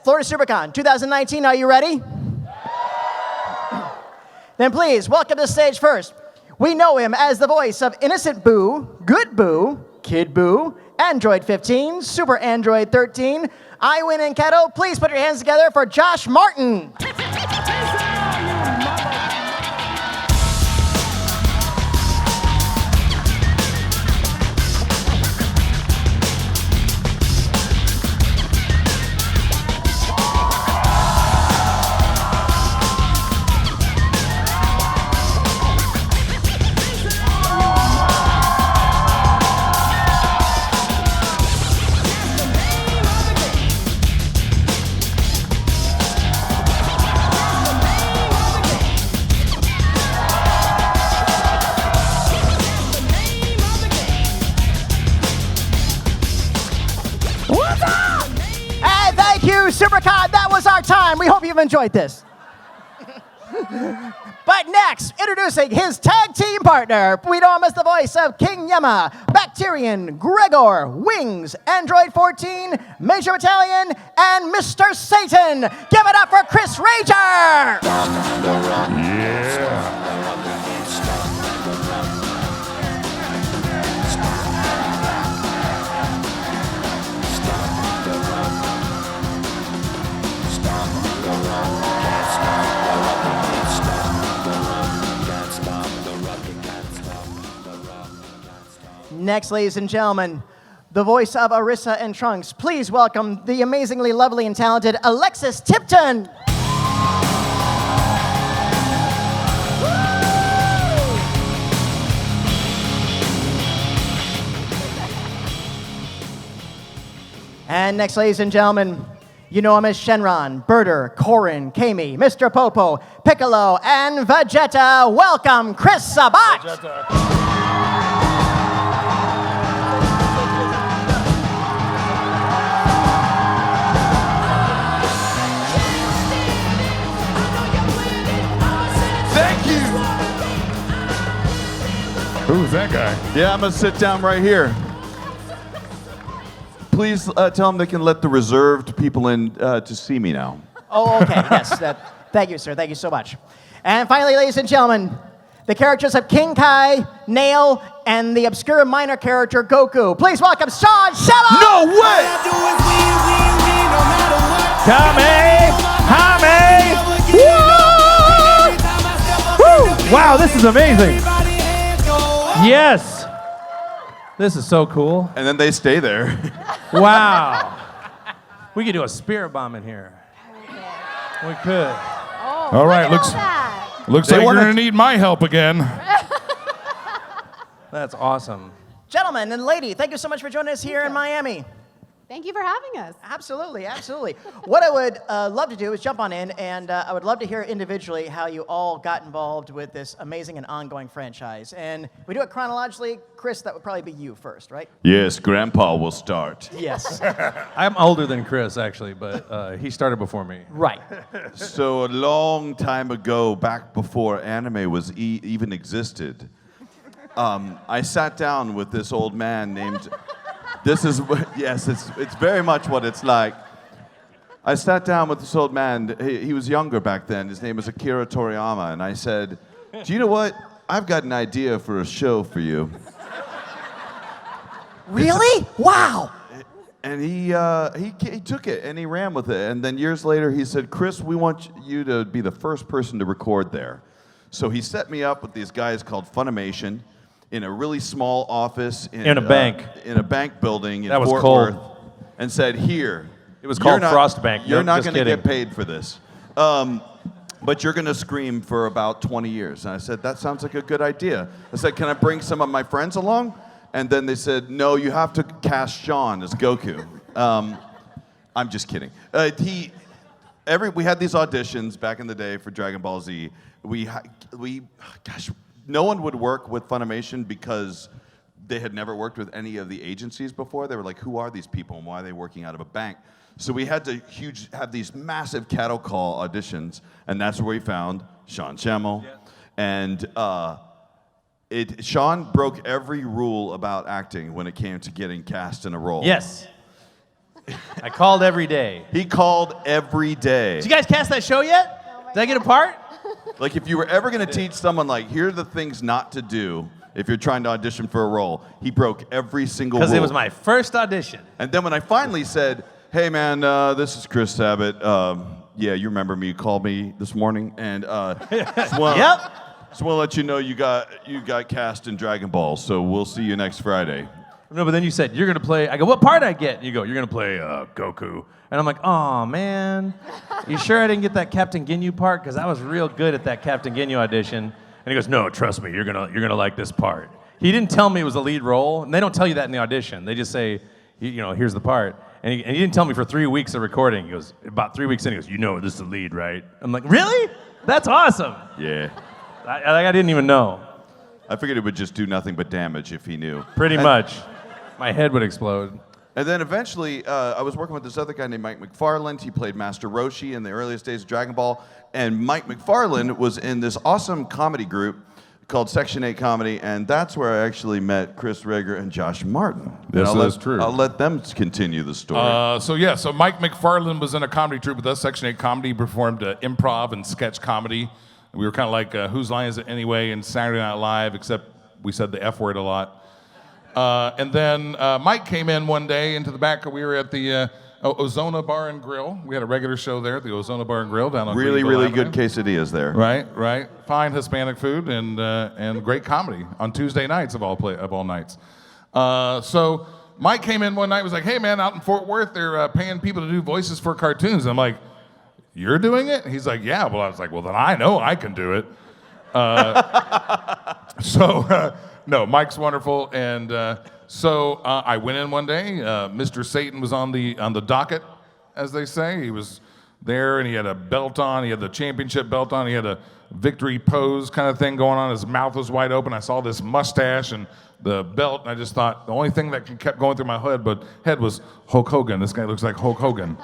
Florida SuperCon 2019, are you ready? Then please, welcome to the stage first. We know him as the voice of Innocent Boo, Good Boo, Kid Boo, Android 15, Super Android 13, I Win and Keto. Please put your hands together for Josh Martin. SuperCon, that was our time. We hope you've enjoyed this. But next, introducing his tag team partner. We know him as the voice of King Yama, Bacterian, Gregor, Wings, Android 14, Major Battalion, and Mr. Satan. Give it up for Chris Rager. Yeah. Next, ladies and gentlemen, the voice of Arissa and Trunks. Please welcome the amazingly lovely and talented Alexis Tipton. And next, ladies and gentlemen, you know him as Shenron, Birder, Korin, Kami, Mr. Popo, Piccolo, and Vegeta. Welcome, Chris Sabat. Vegeta. Who's that guy? Yeah, I'm gonna sit down right here. Please tell them they can let the reserved people in to see me now. Oh, okay, yes. Thank you, sir. Thank you so much. And finally, ladies and gentlemen, the characters of King Kai, Nail, and the obscure minor character Goku. Please welcome Sean Schemmel! No way! Woo! Wow, this is amazing. Yes. This is so cool. And then they stay there. Wow. We could do a spirit bomb in here. We could. Oh, all right, looks like you're going to need my help again. That's awesome. Gentlemen and lady, thank you so much for joining us here in Miami. Thank you for having us. Absolutely, absolutely. What I would love to do is jump on in, and I would love to hear individually how you all got involved with this amazing and ongoing franchise. And we do it chronologically. Chris, that would probably be you first, right? Yes, Grandpa will start. Yes. I'm older than Chris, actually, but he started before me. Right. So a long time ago, back before anime was even existed, I sat down with this old man named... Yes, it's very much what it's like. I sat down with this old man. He was younger back then. His name was Akira Toriyama. And I said, do you know what? I've got an idea for a show for you. Really? Wow. And he took it and he ran with it. And then years later, he said, Chris, we want you to be the first person to record there. So he set me up with these guys called Funimation, in a really small office in a bank. In a bank building in that was Fort cold. Worth, and said, "Here." It was called Frost Bank. You're nope, not going to kidding. get paid for this, but you're going to scream for about 20 years. And I said, "That sounds like a good idea." I said, "Can I bring some of my friends along?" And then they said, "No, you have to cast Sean as Goku." I'm just kidding. We had these auditions back in the day for Dragon Ball Z. No one would work with Funimation because they had never worked with any of the agencies before. They were like, who are these people and why are they working out of a bank? So we had to have these massive cattle call auditions, and that's where we found Sean Schemmel. Yeah. And Sean broke every rule about acting when it came to getting cast in a role. Yes. I called every day. He called every day. Did you guys cast that show yet? Did I get a part? Like, if you were ever going to teach someone, like, here are the things not to do if you're trying to audition for a role, he broke every single rule. Because it was my first audition. And then when I finally said, hey, man, this is Chris Sabat. Yeah, you remember me. You called me this morning. And just want to let you know you got cast in Dragon Ball, so we'll see you next Friday. No, but then you said, you're going to play. I go, what part I get? You go, you're going to play Goku. And I'm like, oh, man. You sure I didn't get that Captain Ginyu part? Because I was real good at that Captain Ginyu audition. And he goes, no, trust me, you're gonna like this part. He didn't tell me it was a lead role, and they don't tell you that in the audition. They just say, here's the part. And he didn't tell me for 3 weeks of recording. He goes, about 3 weeks in, he goes, this is the lead, right? I'm like, really? That's awesome. Yeah. I didn't even know. I figured it would just do nothing but damage if he knew. Pretty much. My head would explode. And then eventually, I was working with this other guy named Mike McFarland. He played Master Roshi in the earliest days of Dragon Ball. And Mike McFarland was in this awesome comedy group called Section 8 Comedy, and that's where I actually met Chris Rager and Josh Martin. This is true. I'll let them continue the story. So Mike McFarland was in a comedy troupe with us, Section 8 Comedy, performed improv and sketch comedy. We were kind of like Whose Line Is It Anyway and Saturday Night Live, except we said the F word a lot. And then Mike came in one day into the back. We were at the Ozona Bar and Grill. We had a regular show there at the Ozona Bar and Grill down on really Greenville good Avenue. quesadillas there. Right. Fine Hispanic food and great comedy on Tuesday nights of all nights. So Mike came in one night and was like, hey man, out in Fort Worth, they're paying people to do voices for cartoons. And I'm like, you're doing it? He's like, yeah. Well, I was like, well, then I know I can do it. No, Mike's wonderful. And so I went in one day. Mr. Satan was on the docket, as they say. He was there, and he had a belt on. He had the championship belt on. He had a victory pose kind of thing going on. His mouth was wide open. I saw this mustache and the belt, and I just thought the only thing that kept going through my head was Hulk Hogan. This guy looks like Hulk Hogan.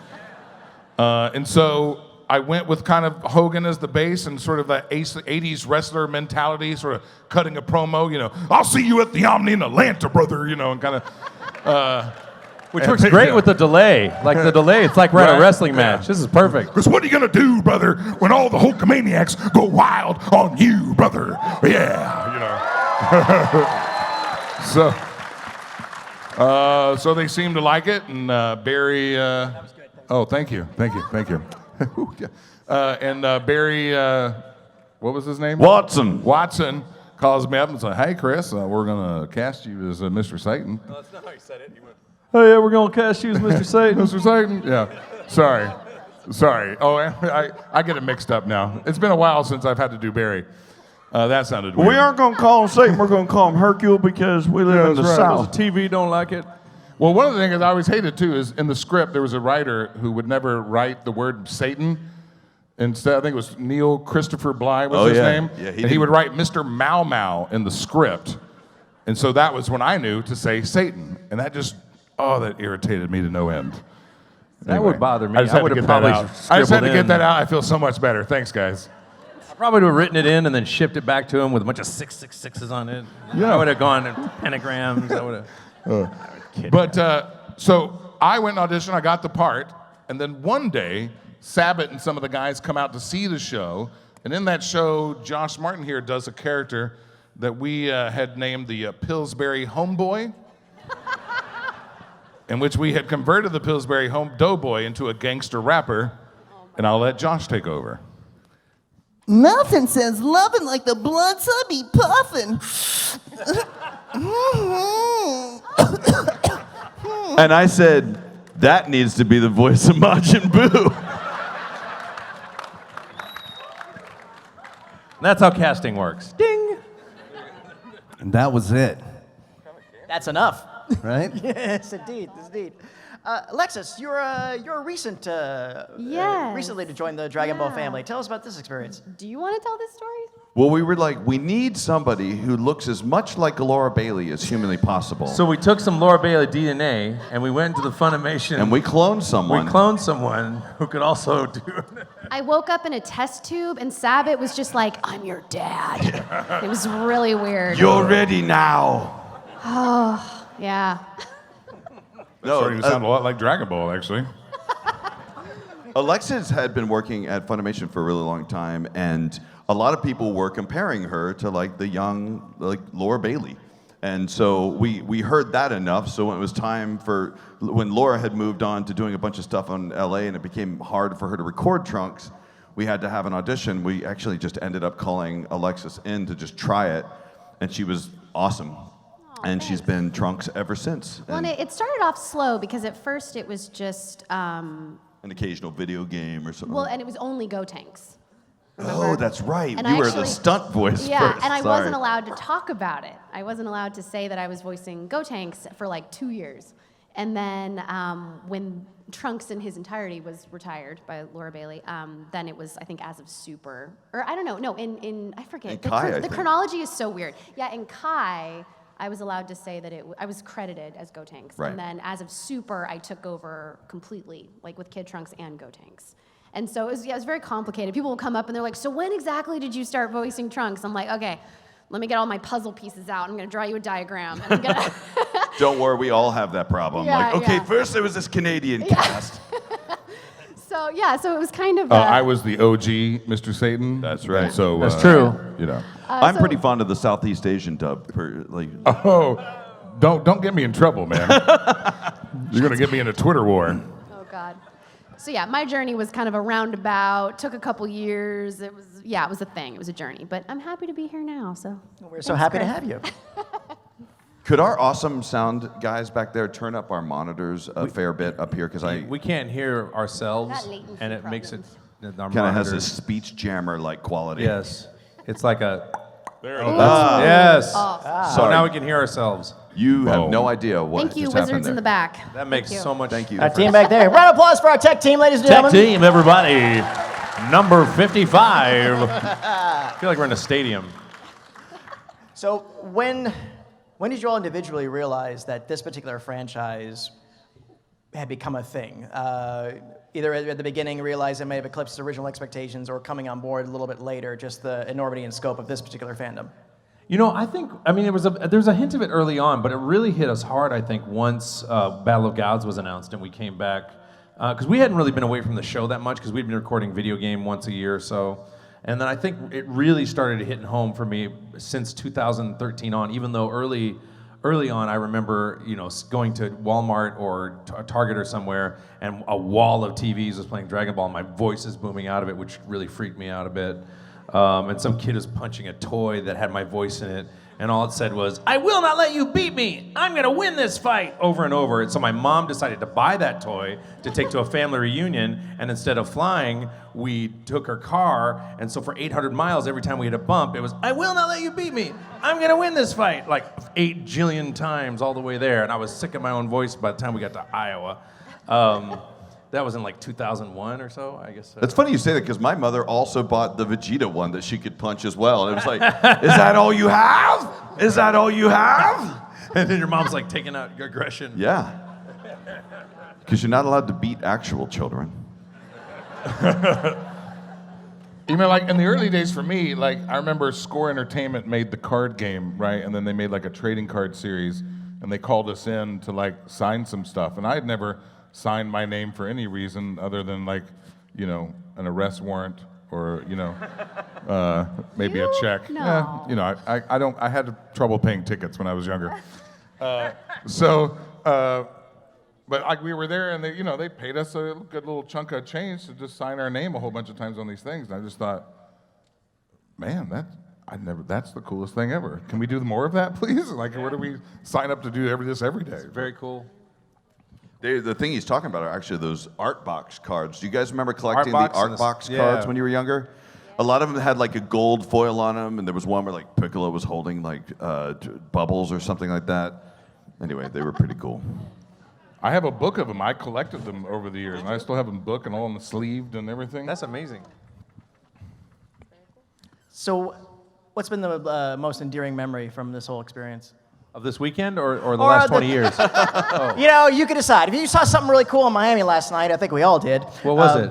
And so I went with kind of Hogan as the base and sort of that 80s wrestler mentality, sort of cutting a promo, I'll see you at the Omni in Atlanta, brother, and kind of. Which works great with the delay. Like the delay, it's like we're at a wrestling match. This is perfect. Because what are you going to do, brother, when all the Hulkamaniacs go wild on you, brother? Yeah, So they seemed to like it, and Barry. That was good. Oh, thank you. And Barry, what was his name? Watson calls me up and says, hey, Chris, we're going to cast you as Mr. Satan. No, that's not how he said it. He went, oh, yeah, we're going to cast you as Mr. Satan. Mr. Satan? Yeah. Sorry. Oh, I get it mixed up now. It's been a while since I've had to do Barry. That sounded weird. We aren't going to call him Satan. We're going to call him Hercule because we live in the South. TV don't like it. Well, one of the things I always hated, too, is in the script, there was a writer who would never write the word Satan. Instead, I think it was Neil Christopher Bly was his name. Yeah, and he would write Mr. Mau Mau in the script. And so that was when I knew to say Satan. And that just, that irritated me to no end. That would bother me. I just had to get that out. I feel so much better. Thanks, guys. I probably would have written it in and then shipped it back to him with a bunch of 666s on it. Yeah. I would have gone in pentagrams. I would have. But so I went and auditioned. I got the part. And then one day, Sabat and some of the guys come out to see the show. And in that show, Josh Martin here does a character that we had named the Pillsbury Homeboy, in which we had converted the Pillsbury Doughboy into a gangster rapper. And I'll let Josh take over. Nothing says loving like the blunts I be puffin'. And I said, that needs to be the voice of Majin Buu. That's how casting works. Ding! And that was it, That's enough. right? Yes, indeed. Alexis, you're a recent, Yes. recently to join the Dragon Ball Yeah. family. Tell us about this experience. Do you want to tell this story? Well, we were like, we need somebody who looks as much like Laura Bailey as humanly possible. So we took some Laura Bailey DNA and we went into the Funimation. And we cloned someone. We cloned someone who could also do it. I woke up in a test tube and Sabat was just like, I'm your dad. It was really weird. You're ready now. Oh, yeah. That's starting to sound a lot like Dragon Ball, actually. Alexis had been working at Funimation for a really long time, and a lot of people were comparing her to like the young like Laura Bailey. And so we heard that enough, so when it was time for, when Laura had moved on to doing a bunch of stuff on LA and it became hard for her to record Trunks, we had to have an audition. We actually just ended up calling Alexis in to just try it, and she was awesome. And she's been Trunks ever since. Well, and it started off slow because at first it was just... an occasional video game or something. Well, and it was only Gotenks. Oh, that's right. And You I were actually- the stunt voice Yeah, first. and I Sorry. wasn't allowed to talk about it. I wasn't allowed to say that I was voicing Gotenks for like 2 years. And then when Trunks in his entirety was retired by Laura Bailey, then it was, I think, as of Super. Or I don't know. No, in I forget. In Kai, I the think. chronology is so weird. Yeah, in Kai, I was allowed to say that I was credited as Gotenks. Right. And then as of Super, I took over completely, like with Kid Trunks and Gotenks. And so it was very complicated. People will come up and they're like, so when exactly did you start voicing Trunks? I'm like, okay, let me get all my puzzle pieces out. I'm gonna draw you a diagram. And I'm gonna Don't worry, we all have that problem. Yeah, like, okay, yeah. first there was this Canadian cast. So yeah, so it was kind of. I was the OG Mr. Satan. That's right. And so That's true. You know. I'm so- pretty fond of the Southeast Asian dub. Oh, don't get me in trouble, man. You're gonna get me in a Twitter war. Oh God. So yeah, my journey was kind of a roundabout. Took a couple years. It was a thing. It was a journey. But I'm happy to be here now. So. We're so Thanks, happy to Chris. have you. Could our awesome sound guys back there turn up our monitors a fair bit up here? Because I We can't hear ourselves, That latency and it makes it. Our kind of has monitors- this speech jammer-like quality. Yes, it's like a. There Yes. Oh. So Sorry. now we can hear ourselves. You have Boom. no idea what Thank you, just happened wizards in there. the back. That makes Thank you. so much. Thank you. Our team back there. Round of applause for our tech team, ladies and Tech gentlemen. team, everybody. Number 55. I feel like we're in a stadium. So when did you all individually realize that this particular franchise had become a thing? Either at the beginning realize it may have eclipsed original expectations, or coming on board a little bit later, just the enormity and scope of this particular fandom. You know, there's a hint of it early on, but it really hit us hard, I think, once Battle of Gods was announced and we came back. Because we hadn't really been away from the show that much, because we'd been recording video game once a year or so. And then I think it really started hitting home for me since 2013 on, even though early on, I remember, going to Walmart or Target or somewhere, and a wall of TVs was playing Dragon Ball, and my voice is booming out of it, which really freaked me out a bit. And some kid was punching a toy that had my voice in it, and all it said was, "I will not let you beat me. I'm gonna win this fight," over and over. And so my mom decided to buy that toy to take to a family reunion, and instead of flying, we took her car, and so for 800 miles, every time we hit a bump, it was, "I will not let you beat me. I'm gonna win this fight," like 8 jillion times all the way there, and I was sick of my own voice by the time we got to Iowa. That was in like 2001 or so, I guess. It's funny you say that, because my mother also bought the Vegeta one that she could punch as well. And it was like, is that all you have? Is that all you have? And then your mom's like taking out your aggression. Yeah. Because you're not allowed to beat actual children. Like in the early days for me, like I remember Score Entertainment made the card game, right? And then they made like a trading card series, and they called us in to like sign some stuff. And I had never signed my name for any reason other than like, an arrest warrant or, maybe a check. No. I had trouble paying tickets when I was younger. But like we were there, and they paid us a good little chunk of change to just sign our name a whole bunch of times on these things. And I just thought, man, that's the coolest thing ever. Can we do more of that, please? Like, where do we sign up to do this every day? Very cool. The thing he's talking about are actually those art box cards. Do you guys remember collecting Art the art box box and cards yeah. when you were younger? A lot of them had like a gold foil on them, and there was one where like Piccolo was holding like bubbles or something like that. Anyway, they were pretty cool. I have a book of them. I collected them over the years, and I still have them book and all in the sleeved and everything. That's amazing. So what's been the most endearing memory from this whole experience? Of this weekend or the last 20 years? You can decide. If you saw something really cool in Miami last night, I think we all did. What was it?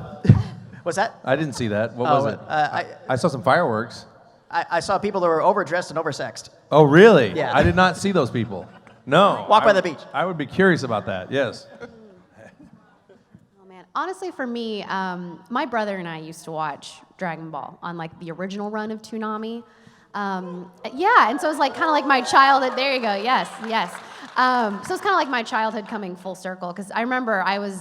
What's that? I didn't see that. What was it? I saw some fireworks. I saw people that were overdressed and oversexed. Oh, really? Yeah. I did not see those people. No. Walk by the beach. I would be curious about that, yes. Oh man, honestly, for me, my brother and I used to watch Dragon Ball on like the original run of Toonami. Yeah, and so it was like kind of like my childhood. There you go. Yes, yes. So it's kind of like my childhood coming full circle because I remember I was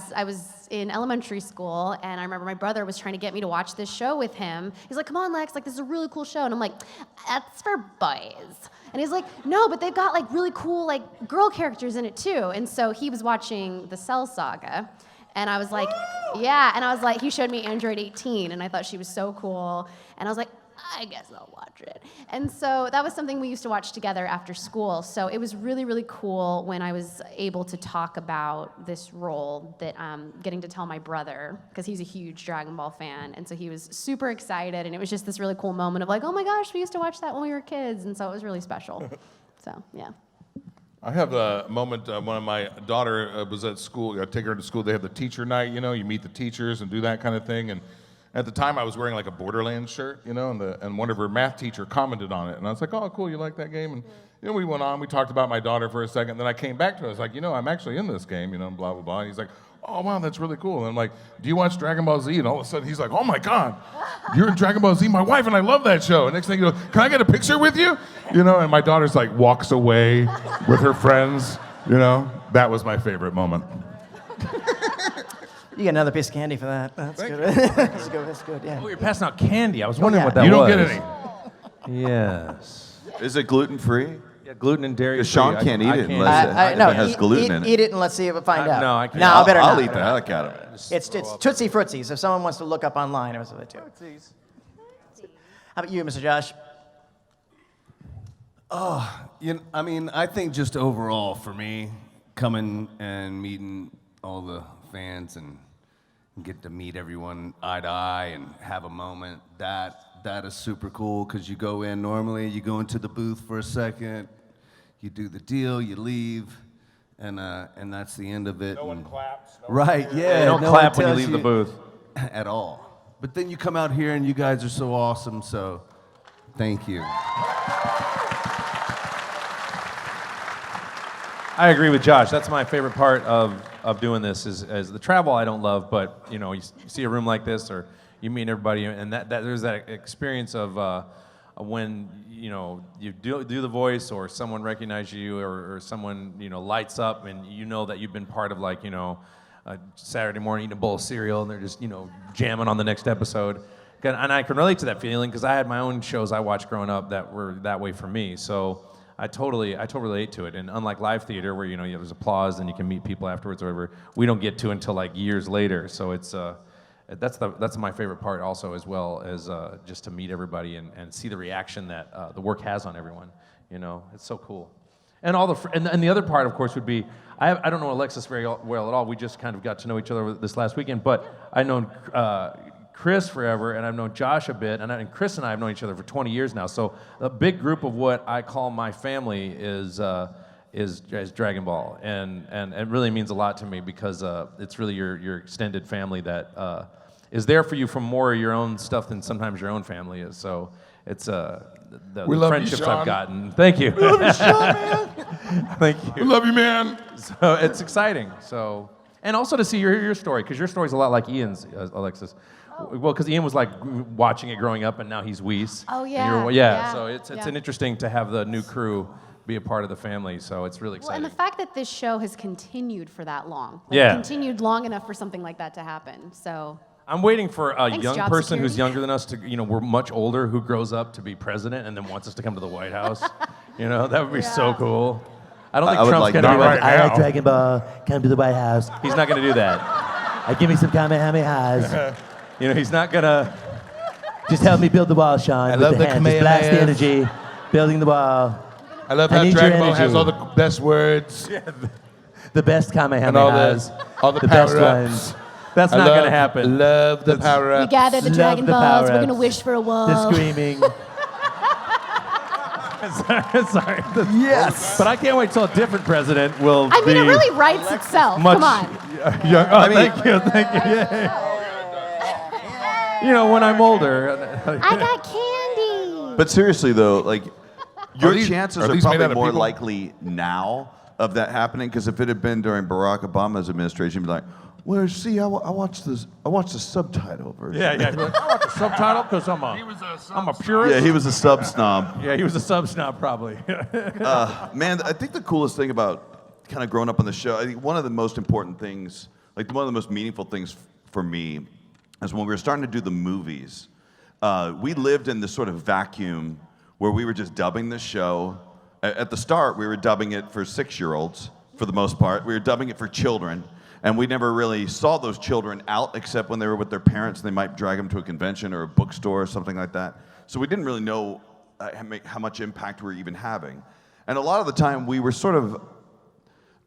in elementary school and I remember my brother was trying to get me to watch this show with him. He's like, "Come on, Lex! Like this is a really cool show," and I'm like, "That's for boys." And he's like, "No, but they've got like really cool like girl characters in it too." And so he was watching the Cell Saga. And I was like, yeah. And I was like, he showed me Android 18, and I thought she was so cool. And I was like, I guess I'll watch it. And so that was something we used to watch together after school. So it was really, really cool when I was able to talk about this role that getting to tell my brother, because he's a huge Dragon Ball fan. And so he was super excited. And it was just this really cool moment of like, oh my gosh, we used to watch that when we were kids. And so it was really special. So, yeah. I have a moment when my daughter was at school. I take her to school. They have the teacher night, you know. You meet the teachers and do that kind of thing. And at the time, I was wearing like a Borderlands shirt, you know, and one of her math teacher commented on it. And I was like, oh, cool, you like that game? And, you know, we went on. We talked about my daughter for a second. Then I came back to her. I was like, you know, I'm actually in this game, you know, blah, blah, blah. And he's like, oh, wow, that's really cool. And I'm like, do you watch Dragon Ball Z? And all of a sudden, he's like, oh, my God, you're in Dragon Ball Z? My wife and I love that show. And next thing you know, can I get a picture with you? You know, and my daughter's like walks away with her friends, you know. That was my favorite moment. You get another piece of candy for that. That's good. That's good. That's good. Yeah. Oh, you're passing out candy. I was wondering yeah. what that You was. don't get any. Yes. Is it gluten-free? Yeah, gluten and dairy. Because Sean can't eat it can't unless No, it has gluten in it. Eat it and let's see if we find out. No, I can't. No, I better I'll not. eat the heck out of it. It's Tootsie Frootsies. If someone wants to look up online, it was it too. How about you, Mr. Josh? I mean, I think just overall for me, coming and meeting all the fans and get to meet everyone eye to eye and have a moment, that is super cool because you go in normally, you go into the booth for a second, you do the deal, you leave, and that's the end of it. No one claps. Right, yeah. They don't no clap one when you tells leave the booth. at all. But then you come out here and you guys are so awesome, so thank you. I agree with Josh. That's my favorite part of doing this is the travel I don't love, but you know, you see a room like this or you meet everybody and that there's that experience of when you know you do the voice or someone recognizes you or someone you know lights up and you know that you've been part of like you know Saturday morning eating a bowl of cereal and they're just you know jamming on the next episode. And I can relate to that feeling because I had my own shows I watched growing up that were that way for me. So I totally relate to it. And unlike live theater where, you know, there's applause and you can meet people afterwards or whatever, we don't get to until like years later. So it's, that's my favorite part also as well as just to meet everybody and see the reaction that the work has on everyone. You know, it's so cool. And all and the other part, of course, would be, I don't know Alexis very well at all. We just kind of got to know each other this last weekend, but I've known Chris forever, and I've known Josh a bit, and Chris and I have known each other for 20 years now. So a big group of what I call my family is Dragon Ball, and it really means a lot to me because it's really your extended family that is there for you from more of your own stuff than sometimes your own family is. So it's the friendships I've gotten. Thank you. We love you, Sean, man. Thank We you. love you, man. So it's exciting. So and also to see your story because your story's a lot like Ian's, Alexis. Well, because Ian was like watching it growing up, and now he's Weiss. Oh, And yeah. yeah. So it's Yeah. an interesting to have the new crew be a part of the family. So it's really Well, exciting. and the fact that this show has continued for that long. Yeah. Continued long enough for something like that to happen. So. I'm waiting for a Thanks, young job person who's security. younger than us to, you know, we're much older, who grows up to be president and then wants us to come to the White House. You know, that would be so Yeah. cool. I don't think I would Trump's like going to that. do Not that. right I like now. Dragon Ball. Come to the White House. He's not going to do that. Give me some Kamehamehas. You know, he's not going to. Just help me build the wall, Sean. I with love the the hand. Just blast the Kamehamehas. energy. Building the wall. I love I how need your Dragon Ball has energy. all the best words The best and Kamehamehas. all the best power-ups. ones. That's I not going to love- happen. Love the power We ups. gather the Love Dragon the Balls. We're power-ups. gonna wish for a wall. The screaming. Sorry. Yes. But I can't wait till a different president will I mean, be it really writes itself. much Come on. young. Oh, thank you. Yeah. You know, when I'm older. I got candy. But seriously though, like your these- chances are are these made probably out of more people? likely now of that happening, because if it had been during Barack Obama's administration, you'd be like, well, see, I watched the subtitle version. Yeah. I watch the subtitle because I'm a purist. Yeah, he was a sub snob. Yeah, he was a sub snob probably. Man, I think the coolest thing about kind of growing up on the show, I think one of the most important things, like one of the most meaningful things for me, is when we were starting to do the movies. We lived in this sort of vacuum where we were just dubbing the show. At the start, we were dubbing it for 6-year-olds, for the most part. We were dubbing it for children. And we never really saw those children out except when they were with their parents. They might drag them to a convention or a bookstore or something like that. So we didn't really know how much impact we were even having. And a lot of the time, we were sort of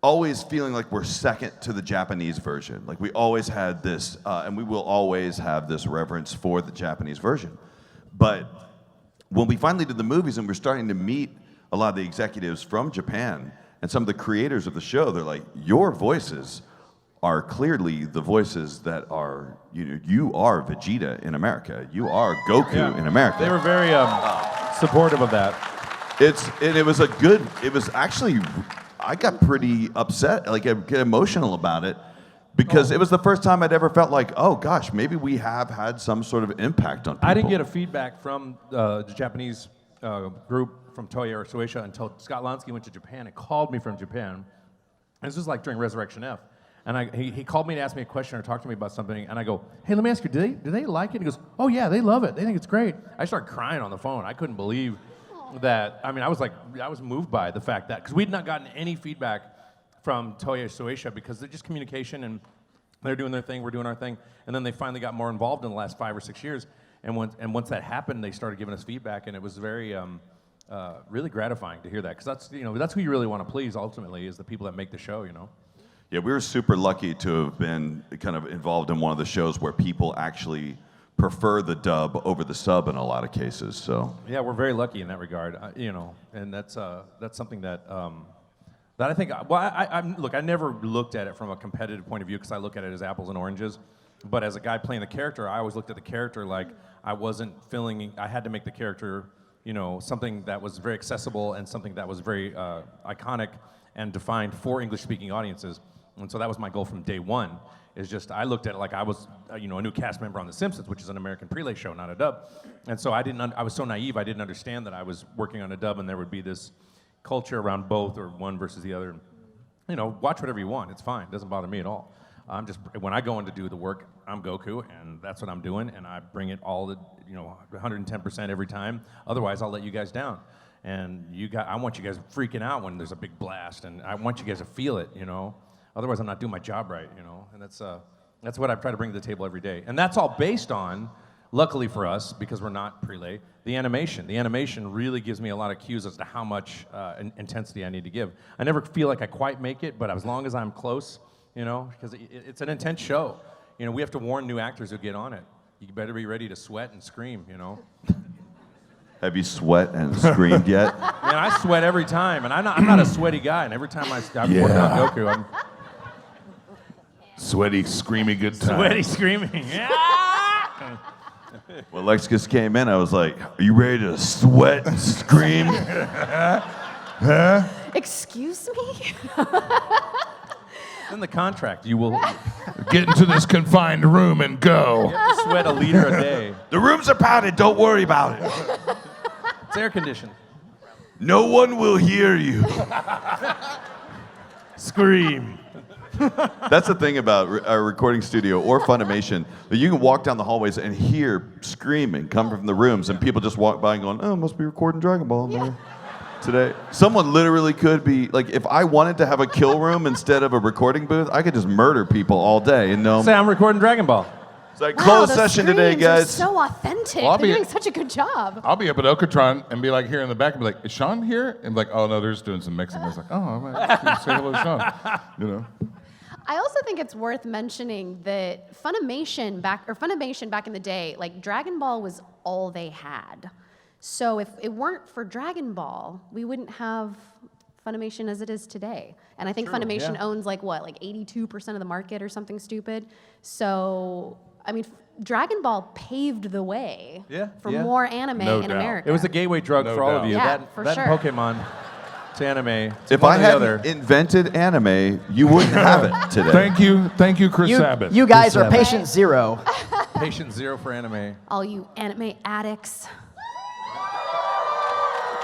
always feeling like we're second to the Japanese version. Like we always had this, and we will always have this reverence for the Japanese version. But when we finally did the movies and we're starting to meet a lot of the executives from Japan and some of the creators of the show, they're like, your voices are clearly the voices that are, you are Vegeta in America. You are Goku in America. They were very supportive of that. It was actually, I got pretty upset, like I get emotional about it, because it was the first time I'd ever felt like, oh gosh, maybe we have had some sort of impact on people. I didn't get a feedback from the Japanese group from Toei or Shueisha until Scott Lansky went to Japan and called me from Japan. And this was like during Resurrection F. And he called me to ask me a question or talk to me about something, and I go, hey, let me ask you, do they like it? He goes, oh yeah, they love it. They think it's great. I started crying on the phone. I couldn't believe that. I mean, I was moved by the fact that, because we'd not gotten any feedback from Toei or Shueisha, because they're just communication, and they're doing their thing, we're doing our thing, and then they finally got more involved in the last 5 or 6 years, and once that happened, they started giving us feedback, and it was very, really gratifying to hear that, because that's who you really want to please ultimately, is the people that make the show, Yeah, we were super lucky to have been kind of involved in one of the shows where people actually prefer the dub over the sub in a lot of cases. So yeah, we're very lucky in that regard, and that's something that I think. Well, look, I never looked at it from a competitive point of view because I look at it as apples and oranges. But as a guy playing the character, I always looked at the character like I wasn't feeling. I had to make the character, something that was very accessible and something that was very iconic and defined for English-speaking audiences. And so that was my goal from day one, is just, I looked at it like I was, a new cast member on The Simpsons, which is an American prelay show, not a dub. And so I was so naive, I didn't understand that I was working on a dub and there would be this culture around both, or one versus the other. Watch whatever you want, it's fine, it doesn't bother me at all. When I go in to do the work, I'm Goku, and that's what I'm doing, and I bring it all 110% every time. Otherwise, I'll let you guys down. And I want you guys freaking out when there's a big blast, and I want you guys to feel it, Otherwise, I'm not doing my job right, And that's what I try to bring to the table every day. And that's all based on, luckily for us, because we're not prelay, the animation. The animation really gives me a lot of cues as to how much intensity I need to give. I never feel like I quite make it, but as long as I'm close, because it's an intense show. We have to warn new actors who get on it. You better be ready to sweat and scream, Have you sweat and screamed yet? Man, I sweat every time, and I'm not a sweaty guy, and every time I'm working on Goku, I'm Sweaty, screamy good time. sweaty screaming. When Alexis came in, I was like, are you ready to sweat and scream? Excuse me? In the contract, you will Get into this confined room and go. sweat 1 liter a day. The rooms are padded, don't worry about it. It's air conditioned. No one will hear you. Scream. That's the thing about a recording studio or Funimation, that you can walk down the hallways and hear screaming come from the rooms, and people just walk by and going, oh, must be recording Dragon Ball today. Someone literally could be, like, if I wanted to have a kill room instead of a recording booth, I could just murder people all day and no. Say I'm recording Dragon Ball. It's like, Wow, closed the session today, screams are guys. so authentic. Well, They're doing such a good job. I'll be up at Okatron and be like here in the back and be like, is Sean here? And be like, oh no, they're just doing some mixing. I was like, oh, I'm gonna say hello to Sean. I also think it's worth mentioning that Funimation back in the day, like Dragon Ball was all they had. So if it weren't for Dragon Ball, we wouldn't have Funimation as it is today. And I think Funimation owns like 82% of the market or something stupid. So, I mean, Dragon Ball paved the way for more anime No in doubt. America. It was a gateway drug No for all of doubt. you. Yeah, that for that sure. and Pokemon. It's anime. It's If one I or the hadn't other. invented anime, you wouldn't have it today. Thank you, Chris Sabat. You guys are Sabat. patient zero. Patient zero for anime. All you anime addicts.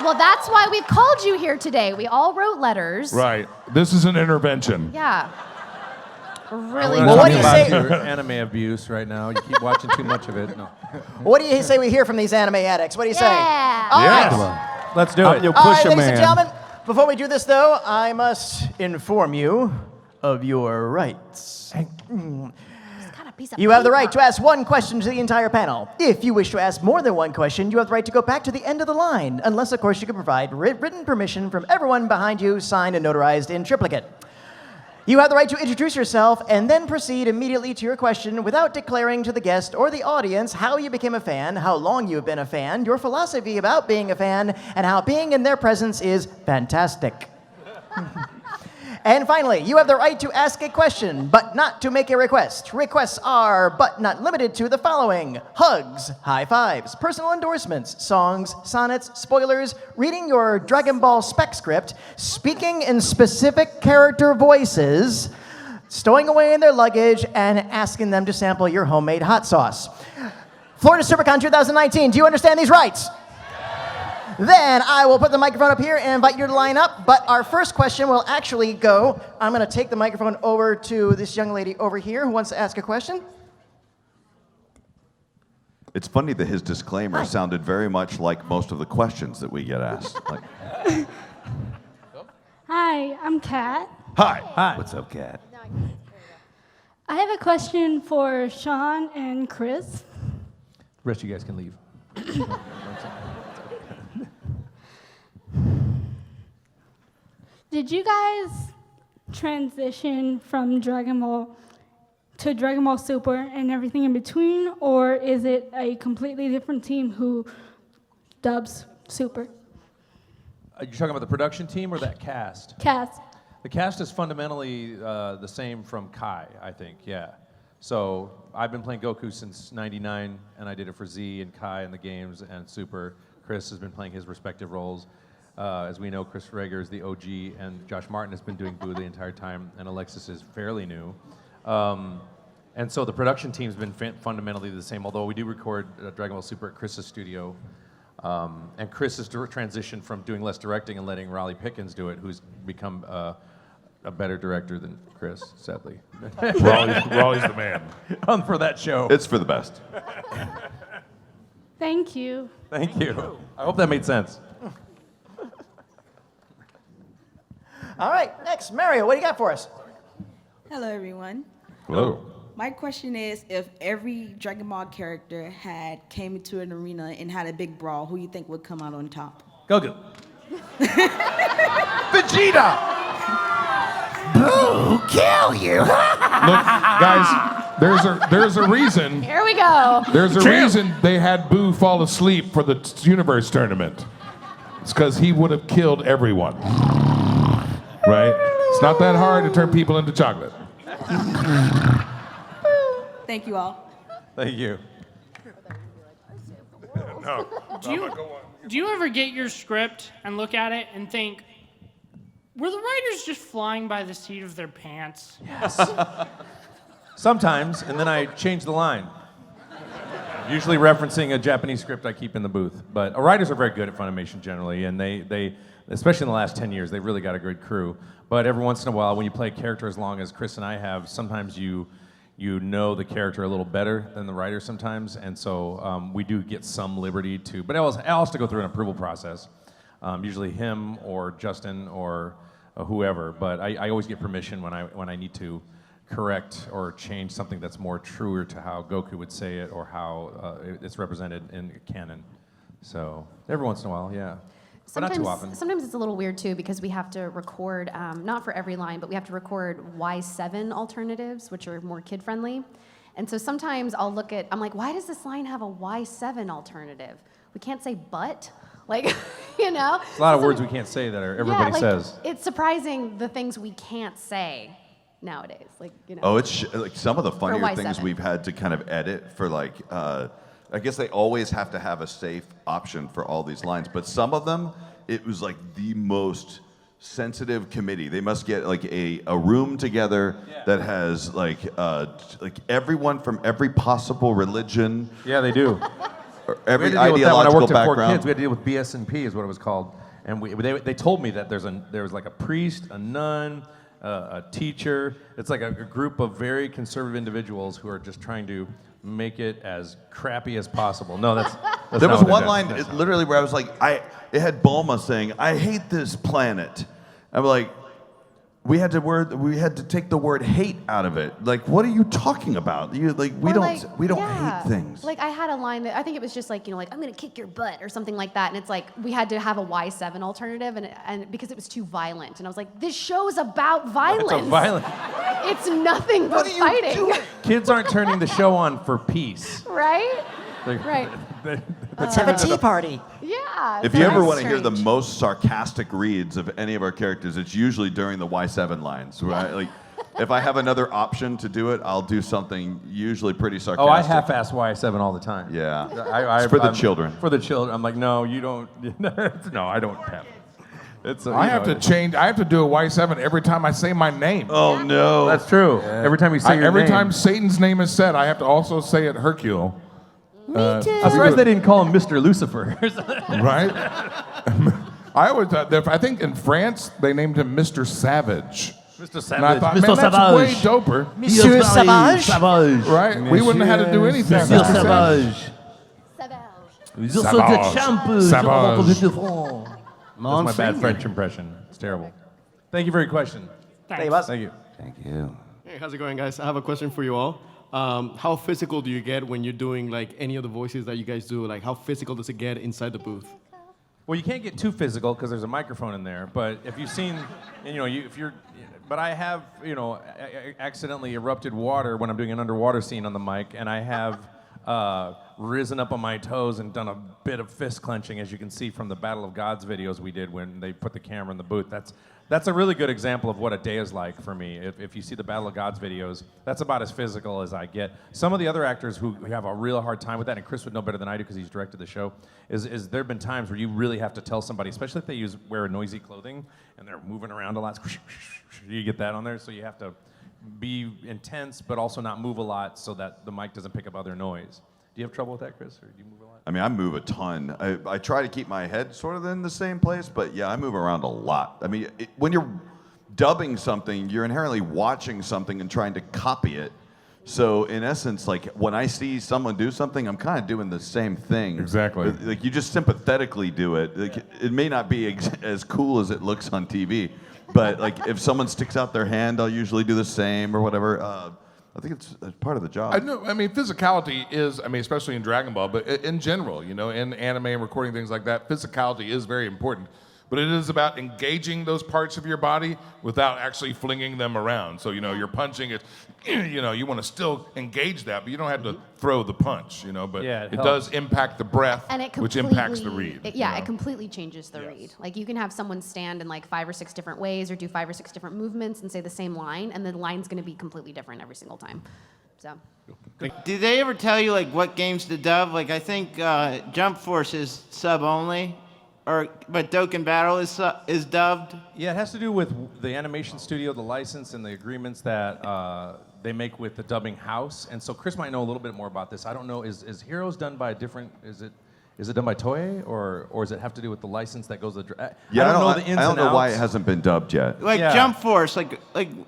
Well, that's why we've called you here today. We all wrote letters. Right. This is an intervention. Yeah. Really. We're Well, not what do you talking say- about your anime abuse right now. You keep watching too much of it. No. What do you say we hear from these anime addicts? What do you say? Yeah. All Yes. right. Let's do it. You'll All push right, a ladies and man. gentlemen, before we do this, though, I must inform you of your rights. Just got a piece of You have the paper. right to ask one question to the entire panel. If you wish to ask more than one question, you have the right to go back to the end of the line, unless, of course, you can provide written permission from everyone behind you, signed and notarized in triplicate. You have the right to introduce yourself and then proceed immediately to your question without declaring to the guest or the audience how you became a fan, how long you've been a fan, your philosophy about being a fan, and how being in their presence is fantastic. And finally, you have the right to ask a question, but not to make a request. Requests are, but not limited to, the following: hugs, high fives, personal endorsements, songs, sonnets, spoilers, reading your Dragon Ball spec script, speaking in specific character voices, stowing away in their luggage, and asking them to sample your homemade hot sauce. Florida SuperCon 2019, do you understand these rights? Then I will put the microphone up here and invite you to line up. But our first question will actually go, I'm going to take the microphone over to this young lady over here who wants to ask a question. It's funny that his disclaimer sounded very much like most of the questions that we get asked. Like, Hi, I'm Kat. Hi. what's up, Kat? I have a question for Sean and Chris. The rest of you guys can leave. Did you guys transition from Dragon Ball to Dragon Ball Super and everything in between, or is it a completely different team who dubs Super? You're talking about the production team or that cast? Cast. The cast is fundamentally the same from Kai, I think, yeah. So I've been playing Goku since '99, and I did it for Z and Kai in the games and Super. Chris has been playing his respective roles. As we know, Chris Rager is the OG, and Josh Martin has been doing Boo the entire time, and Alexis is fairly new. And so the production team's been fundamentally the same, although we do record Dragon Ball Super at Chris's studio. And Chris has transitioned from doing less directing and letting Raleigh Pickens do it, who's become a better director than Chris, sadly. Raleigh's the man. For that show. It's for the best. Thank you. Thank you. I hope that made sense. All right, next, Mario, what do you got for us? Hello, everyone. Hello. My question is, if every Dragon Ball character came into an arena and had a big brawl, who you think would come out on top? Goku. Vegeta! Boo, kill you. Look, guys, there's a reason. Here we go. There's a reason they had Boo fall asleep for the universe tournament. It's because he would have killed everyone. Right? It's not that hard to turn people into chocolate. Thank you all. Thank you. Do you ever get your script and look at it and think, were the writers just flying by the seat of their pants? Sometimes, and then I change the line. Usually referencing a Japanese script I keep in the booth. But writers are very good at Funimation generally, and they especially in the last 10 years, they've really got a good crew. But every once in a while, when you play a character as long as Chris and I have, sometimes you know the character a little better than the writer sometimes, and so we do get some liberty to, but I also have to go through an approval process, usually him or Justin or whoever, but I always get permission when I need to correct or change something that's more truer to how Goku would say it or how it's represented in canon. So every once in a while, yeah. But not too often. Sometimes it's a little weird too because we have to record, not for every line, but we have to record Y7 alternatives, which are more kid-friendly. And so sometimes I'm like, why does this line have a Y7 alternative? We can't say but, like, you know? There's a lot of words we can't say that everybody says. It's surprising the things we can't say nowadays, like, you know. Oh, it's like some of the funnier Y7. things we've had to kind of edit for like, I guess they always have to have a safe option for all these lines, but some of them, it was like the most sensitive committee. They must get like a room together that has like everyone from every possible religion. Yeah, they do. Or every we had to deal with that when I ideological worked at 4 background. Kids. We had to deal with BS&P is what it was called. And they told me that there was like a priest, a nun, a teacher. It's like a group of very conservative individuals who are just trying to make it as crappy as possible. No, that's there not was what one they line did. That's literally where I was like, it had Bulma saying, "I hate this planet." I'm like, we had to take the word hate out of it. Like, what are you talking about? We don't hate things. Like I had a line that I think it was just like, you know, like I'm gonna kick your butt or something like that, and it's like we had to have a Y7 alternative, and because it was too violent, and I was like, this show's about violence. It's violent. It's nothing but fighting. Kids aren't turning the show on for peace. Right? Right. Let's have a tea party. Yeah. If so you ever that's want to hear the strange. most sarcastic reads of any of our characters, it's usually during the Y7 lines, right? Like, if I have another option to do it, I'll do something usually pretty sarcastic. Oh, I half-ass Y7 all the time. Yeah. It's for the children. For the children. I'm like, no, you don't. No, I don't have it. It's I have to change. I have to do a Y7 every time I say my name. Oh no. That's true. Every time you say your every name. time Satan's name is said, I have to also say it Hercule. I'm surprised they didn't call him Mr. Lucifer. Right? I always thought I think in France they named him Mr. Savage. Mr. And I Savage. thought, Mr. man, that's Savage. way doper. Monsieur Savage. Savage. Right? We wouldn't have had to do anything. Monsieur Mr. Savage. Savage. You're Savage. so champ. Savage. That's my bad French impression. It's terrible. Thank you for your question. Thanks. Thank you. Thank you. Hey, how's it going, guys? I have a question for you all. How physical do you get when you're doing like any of the voices that you guys do? Like, how physical does it get inside the booth? Well, you can't get too physical because there's a microphone in there. But if you've seen, and, you know, but I have, you know, accidentally erupted water when I'm doing an underwater scene on the mic, and I have risen up on my toes and done a bit of fist clenching, as you can see from the Battle of Gods videos we did when they put the camera in the booth. That's a really good example of what a day is like for me. If you see the Battle of Gods videos, that's about as physical as I get. Some of the other actors who have a real hard time with that, and Chris would know better than I do because he's directed the show, is there have been times where you really have to tell somebody, especially if they wear noisy clothing and they're moving around a lot. You get that on there, so you have to be intense but also not move a lot so that the mic doesn't pick up other noise. Do you have trouble with that, Chris, or do you move a lot? I mean, I move a ton. I try to keep my head sort of in the same place, but yeah, I move around a lot. I mean, when you're dubbing something, you're inherently watching something and trying to copy it. So in essence, like when I see someone do something, I'm kind of doing the same thing. Exactly. Like you just sympathetically do it. Like, it may not be as cool as it looks on TV, but like if someone sticks out their hand, I'll usually do the same or whatever. I think it's part of the job. I know. I mean, physicality is. I mean, especially in Dragon Ball, but in general, you know, in anime and recording things like that, physicality is very important. But it is about engaging those parts of your body without actually flinging them around. So, you know, you're punching it. You know, you want to still engage that, but you don't have to throw the punch. You know, but Yeah, it it does impact the breath, And it which impacts the read. It you know? completely changes the read. Like you can have someone stand in like 5 or 6 different ways or do 5 or 6 different movements and say the same line, and the line's going to be completely different every single time. So. Did they ever tell you like what games to dub? Like I think Jump Force is sub only, but Dokkan Battle is dubbed. Yeah, it has to do with the animation studio, the license, and the agreements that they make with the dubbing house. And so Chris might know a little bit more about this. I don't know. Is Heroes done by a different? Is it done by Toei, or does it have to do with the license that goes with the? Yeah, I don't know the ins I don't and know why outs. it hasn't been dubbed yet. Like Yeah. Jump Force, like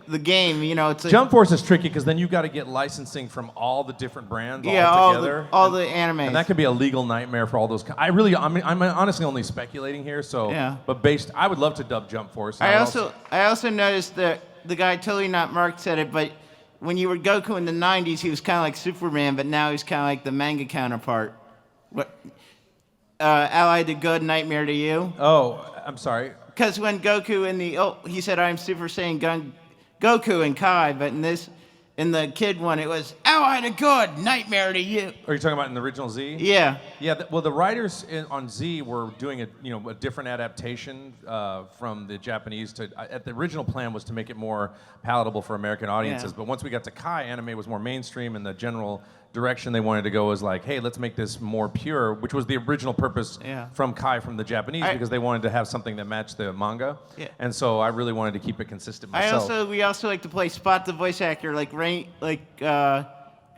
the game, you know, it's like, Jump Force is tricky because then you've got to get licensing from all the different brands yeah, all together. all the animes. And that could be a legal nightmare for all those. I'm honestly only speculating here. So, Yeah. But I would love to dub Jump Force. I also noticed that the guy totally not Mark said it, but when you were Goku in the '90s, he was kind of like Superman, but now he's kind of like the manga counterpart. What? Allied to Good, Nightmare to You. Oh, I'm sorry. Because when Goku he said I'm Super Saiyan Goku and Kai, but in the kid one, it was Allied to Good, Nightmare to You. Are you talking about in the original Z? Yeah. Yeah. Well, the writers on Z were doing a different adaptation from the Japanese to. The original plan was to make it more palatable for American audiences, Yeah. but once we got to Kai, anime was more mainstream, and the general direction they wanted to go was like, hey, let's make this more pure, which was the original purpose from Kai from the Japanese, because they wanted to have something that matched the manga. Yeah. And so I really wanted to keep it consistent myself. We also like to play Spot the voice actor, like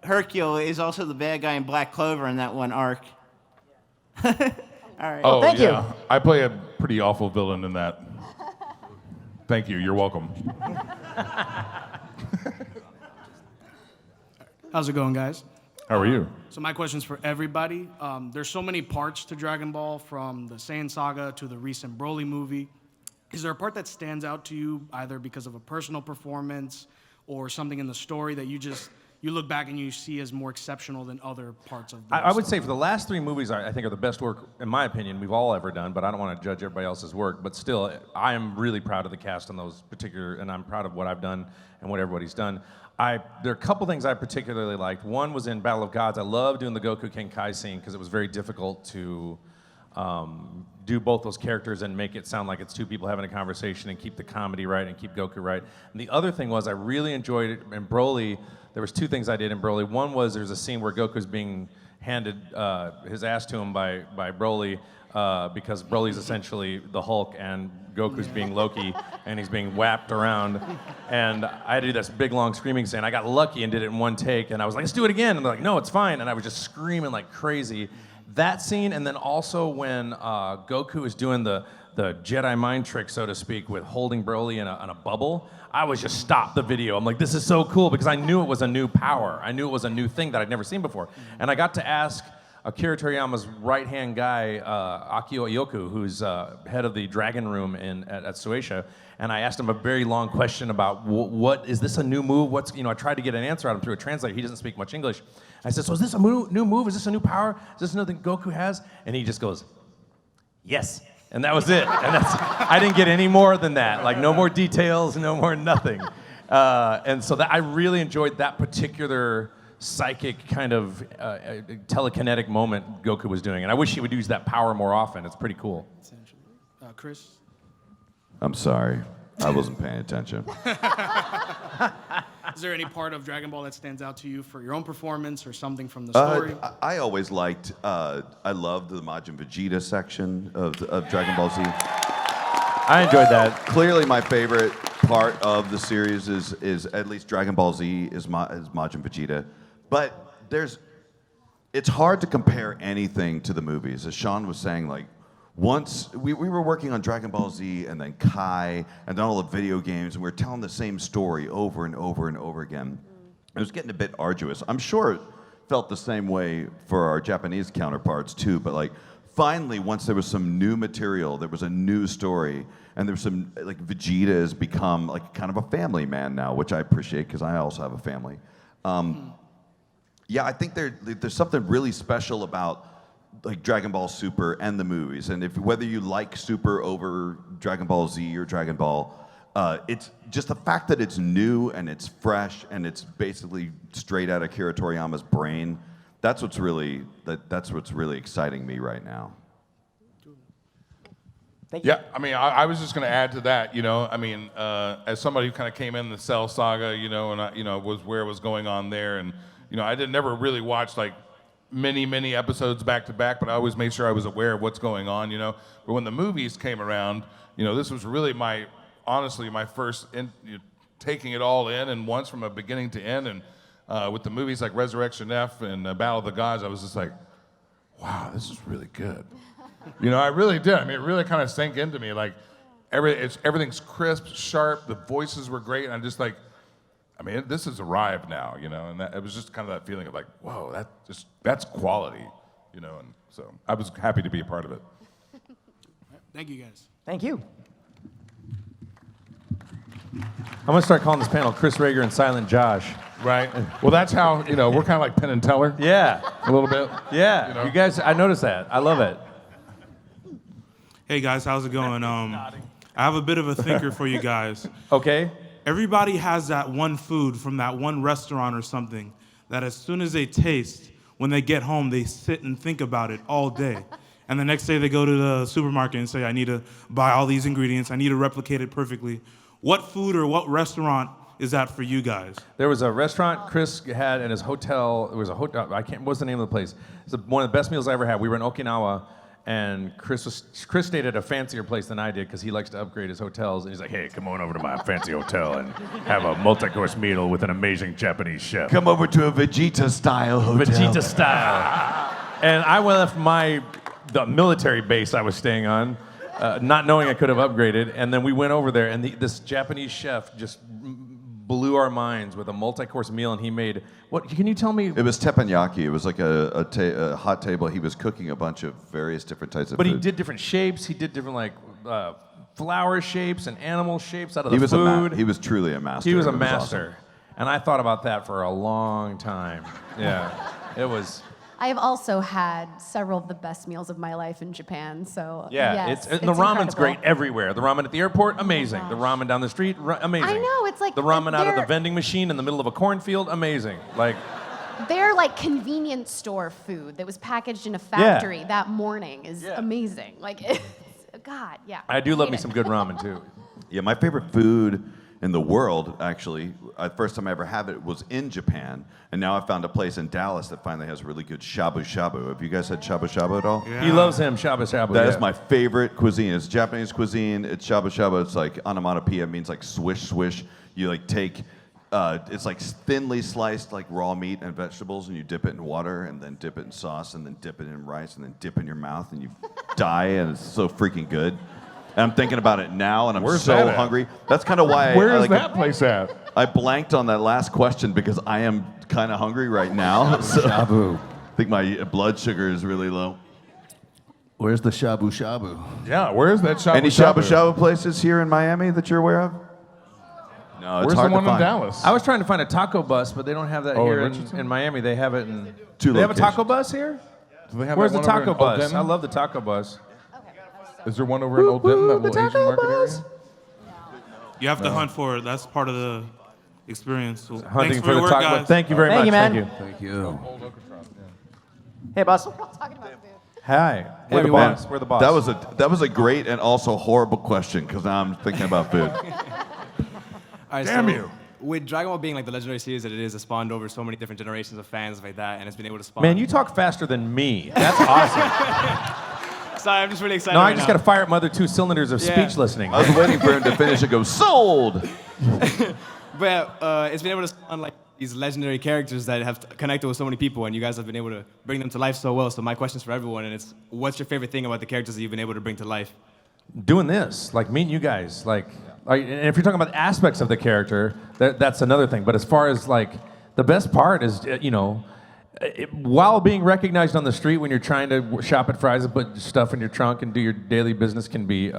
Hercule is also the bad guy in Black Clover in that one arc. All right. Oh, thank you. I play a pretty awful villain in that. Thank you. You're welcome. How's it going, guys? How are you? So my question's for everybody. There's so many parts to Dragon Ball, from the Saiyan saga to the recent Broly movie. Is there a part that stands out to you, either because of a personal performance or something in the story that you look back and you see as more exceptional than other parts of the I would say for the last 3 movies, I think are the best work, in my opinion, we've all ever done, but I don't want to judge everybody else's work. But still, I am really proud of the cast on those particular, and I'm proud of what I've done and what everybody's done. There are a couple things I particularly liked. One was in Battle of Gods. I love doing the Goku Kenkai scene because it was very difficult to do both those characters and make it sound like it's 2 people having a conversation and keep the comedy right and keep Goku right. And the other thing was I really enjoyed it in Broly. There was 2 things I did in Broly. One was there's a scene where Goku's being handed his ass to him by Broly because Broly's essentially the Hulk and Goku's being Loki and he's being whapped around. And I had to do this big long screaming scene. I got lucky and did it in 1 take and I was like, let's do it again. And they're like, no, it's fine. And I was just screaming like crazy. That scene, and then also when Goku is doing the Jedi mind trick, so to speak, with holding Broly in a bubble, I was just stopped the video. I'm like, this is so cool, because I knew it was a new power. I knew it was a new thing that I'd never seen before. And I got to ask Akira Toriyama's right-hand guy, Akio Ioku, who's head of the Dragon Room at Suecia, and I asked him a very long question about what is this a new move? I tried to get an answer out of him through a translator. He doesn't speak much English. I said, so is this a new move? Is this a new power? Is this another thing Goku has? And he just goes, yes. And that was it. And I didn't get any more than that. Like, no more details, no more nothing. And so I really enjoyed that particular psychic kind of telekinetic moment Goku was doing. And I wish he would use that power more often. It's pretty cool. Chris? I'm sorry. I wasn't paying attention. Is there any part of Dragon Ball that stands out to you for your own performance or something from the story? I always liked, I loved the Majin Vegeta section of Dragon Ball Z. I enjoyed that. Clearly my favorite part of the series is at least Dragon Ball Z is Majin Vegeta. But it's hard to compare anything to the movies. As Sean was saying, like, once we were working on Dragon Ball Z and then Kai and then all the video games, and we were telling the same story over and over and over again. It was getting a bit arduous. I'm sure it felt the same way for our Japanese counterparts too, but like finally, once there was some new material, there was a new story, and there's some, like, Vegeta has become like kind of a family man now, which I appreciate because I also have a family. Yeah, I think there's something really special about like Dragon Ball Super and the movies, and whether you like Super over Dragon Ball Z or Dragon Ball, it's just the fact that it's new and it's fresh and it's basically straight out of Akira Toriyama's brain. That's what's really exciting me right now. Thank you. Yeah, I mean, I was just going to add to that. I mean, as somebody who kind of came in the Cell Saga, and I, was where it was going on there, and I never really watched like many episodes back to back, but I always made sure I was aware of what's going on, But when the movies came around, this was really honestly my first taking it all in and once from a beginning to end. And with the movies like Resurrection F and Battle of the Gods, I was just like, wow, this is really good. I really did. I mean, it really kind of sank into me. Like, everything's crisp, sharp. The voices were great, and I'm just like, I mean, this has arrived now, and it was just kind of that feeling of like, whoa, that's quality, and so I was happy to be a part of it. Thank you, guys. Thank you. I'm going to start calling this panel Chris Rager and Silent Josh. Right. Well, that's how, we're kind of like Penn and Teller. Yeah. A little bit. Yeah. You guys, I noticed that. I love it. Hey, guys, how's it going? I have a bit of a thinker for you guys. Okay. Everybody has that one food from that one restaurant or something that as soon as they taste, when they get home, they sit and think about it all day. And the next day they go to the supermarket and say, I need to buy all these ingredients. I need to replicate it perfectly. What food or what restaurant is that for you guys? There was a restaurant Chris had in his hotel. It was a hotel. What's the name of the place? It's one of the best meals I ever had. We were in Okinawa, and Chris stayed at a fancier place than I did because he likes to upgrade his hotels. And he's like, "Hey, come on over to my fancy hotel and have a multi-course meal with an amazing Japanese chef. Come over to a Vegeta style hotel. Vegeta style." And I left the military base I was staying on, not knowing I could have upgraded. And then we went over there, and this Japanese chef just blew our minds with a multi-course meal, and he made, what, can you tell me? It was teppanyaki. It was like a hot table. He was cooking a bunch of various different types of food. But he did different shapes. He did different, like, flower shapes and animal shapes out of the He food. he was truly a master. He was a It was master. awesome. And I thought about that for a long time. Yeah, it was... I have also had several of the best meals of my life in Japan, so Yeah, yes, the ramen's incredible. great everywhere. The ramen at the airport, amazing. The ramen down the street, amazing. I know, it's like the ramen out of the they're- vending machine in the middle of a cornfield, amazing. Like, Their like convenience store food that was packaged in a factory that morning is amazing. Like, it's, God, yeah. I do love me hate some it. good ramen too. Yeah, my favorite food in the world, actually, the first time I ever had it was in Japan, and now I found a place in Dallas that finally has really good shabu shabu. Have you guys had shabu shabu at all? He loves him, shabu shabu. That is my favorite cuisine. It's Japanese cuisine. It's shabu shabu. It's like onomatopoeia. It means like swish swish. You like take, it's like thinly sliced like raw meat and vegetables, and you dip it in water, and then dip it in sauce, and then dip it in rice, and then dip in your mouth, and you die, and it's so freaking good. And I'm thinking about it now, and I'm Where's so that at? hungry. That's kind of why Where I is like that place at? I blanked on that last question because I am kind of hungry right now. So Shabu. I think my blood sugar is really low. Where's the shabu shabu? Yeah, where's that shabu Any shabu shabu places here in Miami that you're aware of? No, it's Where's hard the one to in find. Dallas? I was trying to find a taco bus, but they don't have that Oh, here in in Richardson? Miami. They have it in... Two Do they have a taco locations. bus here? Do they have Where's the that one over taco in bus? Old Denton? I love the taco bus. Is there one over in Old Denton, that little Asian market area? You have to hunt for it. That's part of the experience. So Hunting thanks for for your the work, taco. guys. Thank you very Thank much. you, man. Thank you. Thank you. Hey, boss. Hi. We're the everyone. boss. We're the boss. That was a great and also horrible question because now I'm thinking about food. All right, Damn so you. With Dragon Ball being like the legendary series that it is, it spawned over so many different generations of fans like that, and it's been able to spawn. Man, you talk faster than me. That's awesome. Sorry, I'm just really excited. No, right I just now. got to fire up my other 2 cylinders of Yeah. speech listening. I was waiting for him to finish and go, sold! But it's been able to spawn like these legendary characters that have connected with so many people, and you guys have been able to bring them to life so well. So my question's for everyone, and it's, what's your favorite thing about the characters that you've been able to bring to life? Doing this, like meeting you guys, like, and if you're talking about aspects of the character, that's another thing. But as far as like, the best part is, while being recognized on the street when you're trying to shop at Fry's and put stuff in your trunk and do your daily business can be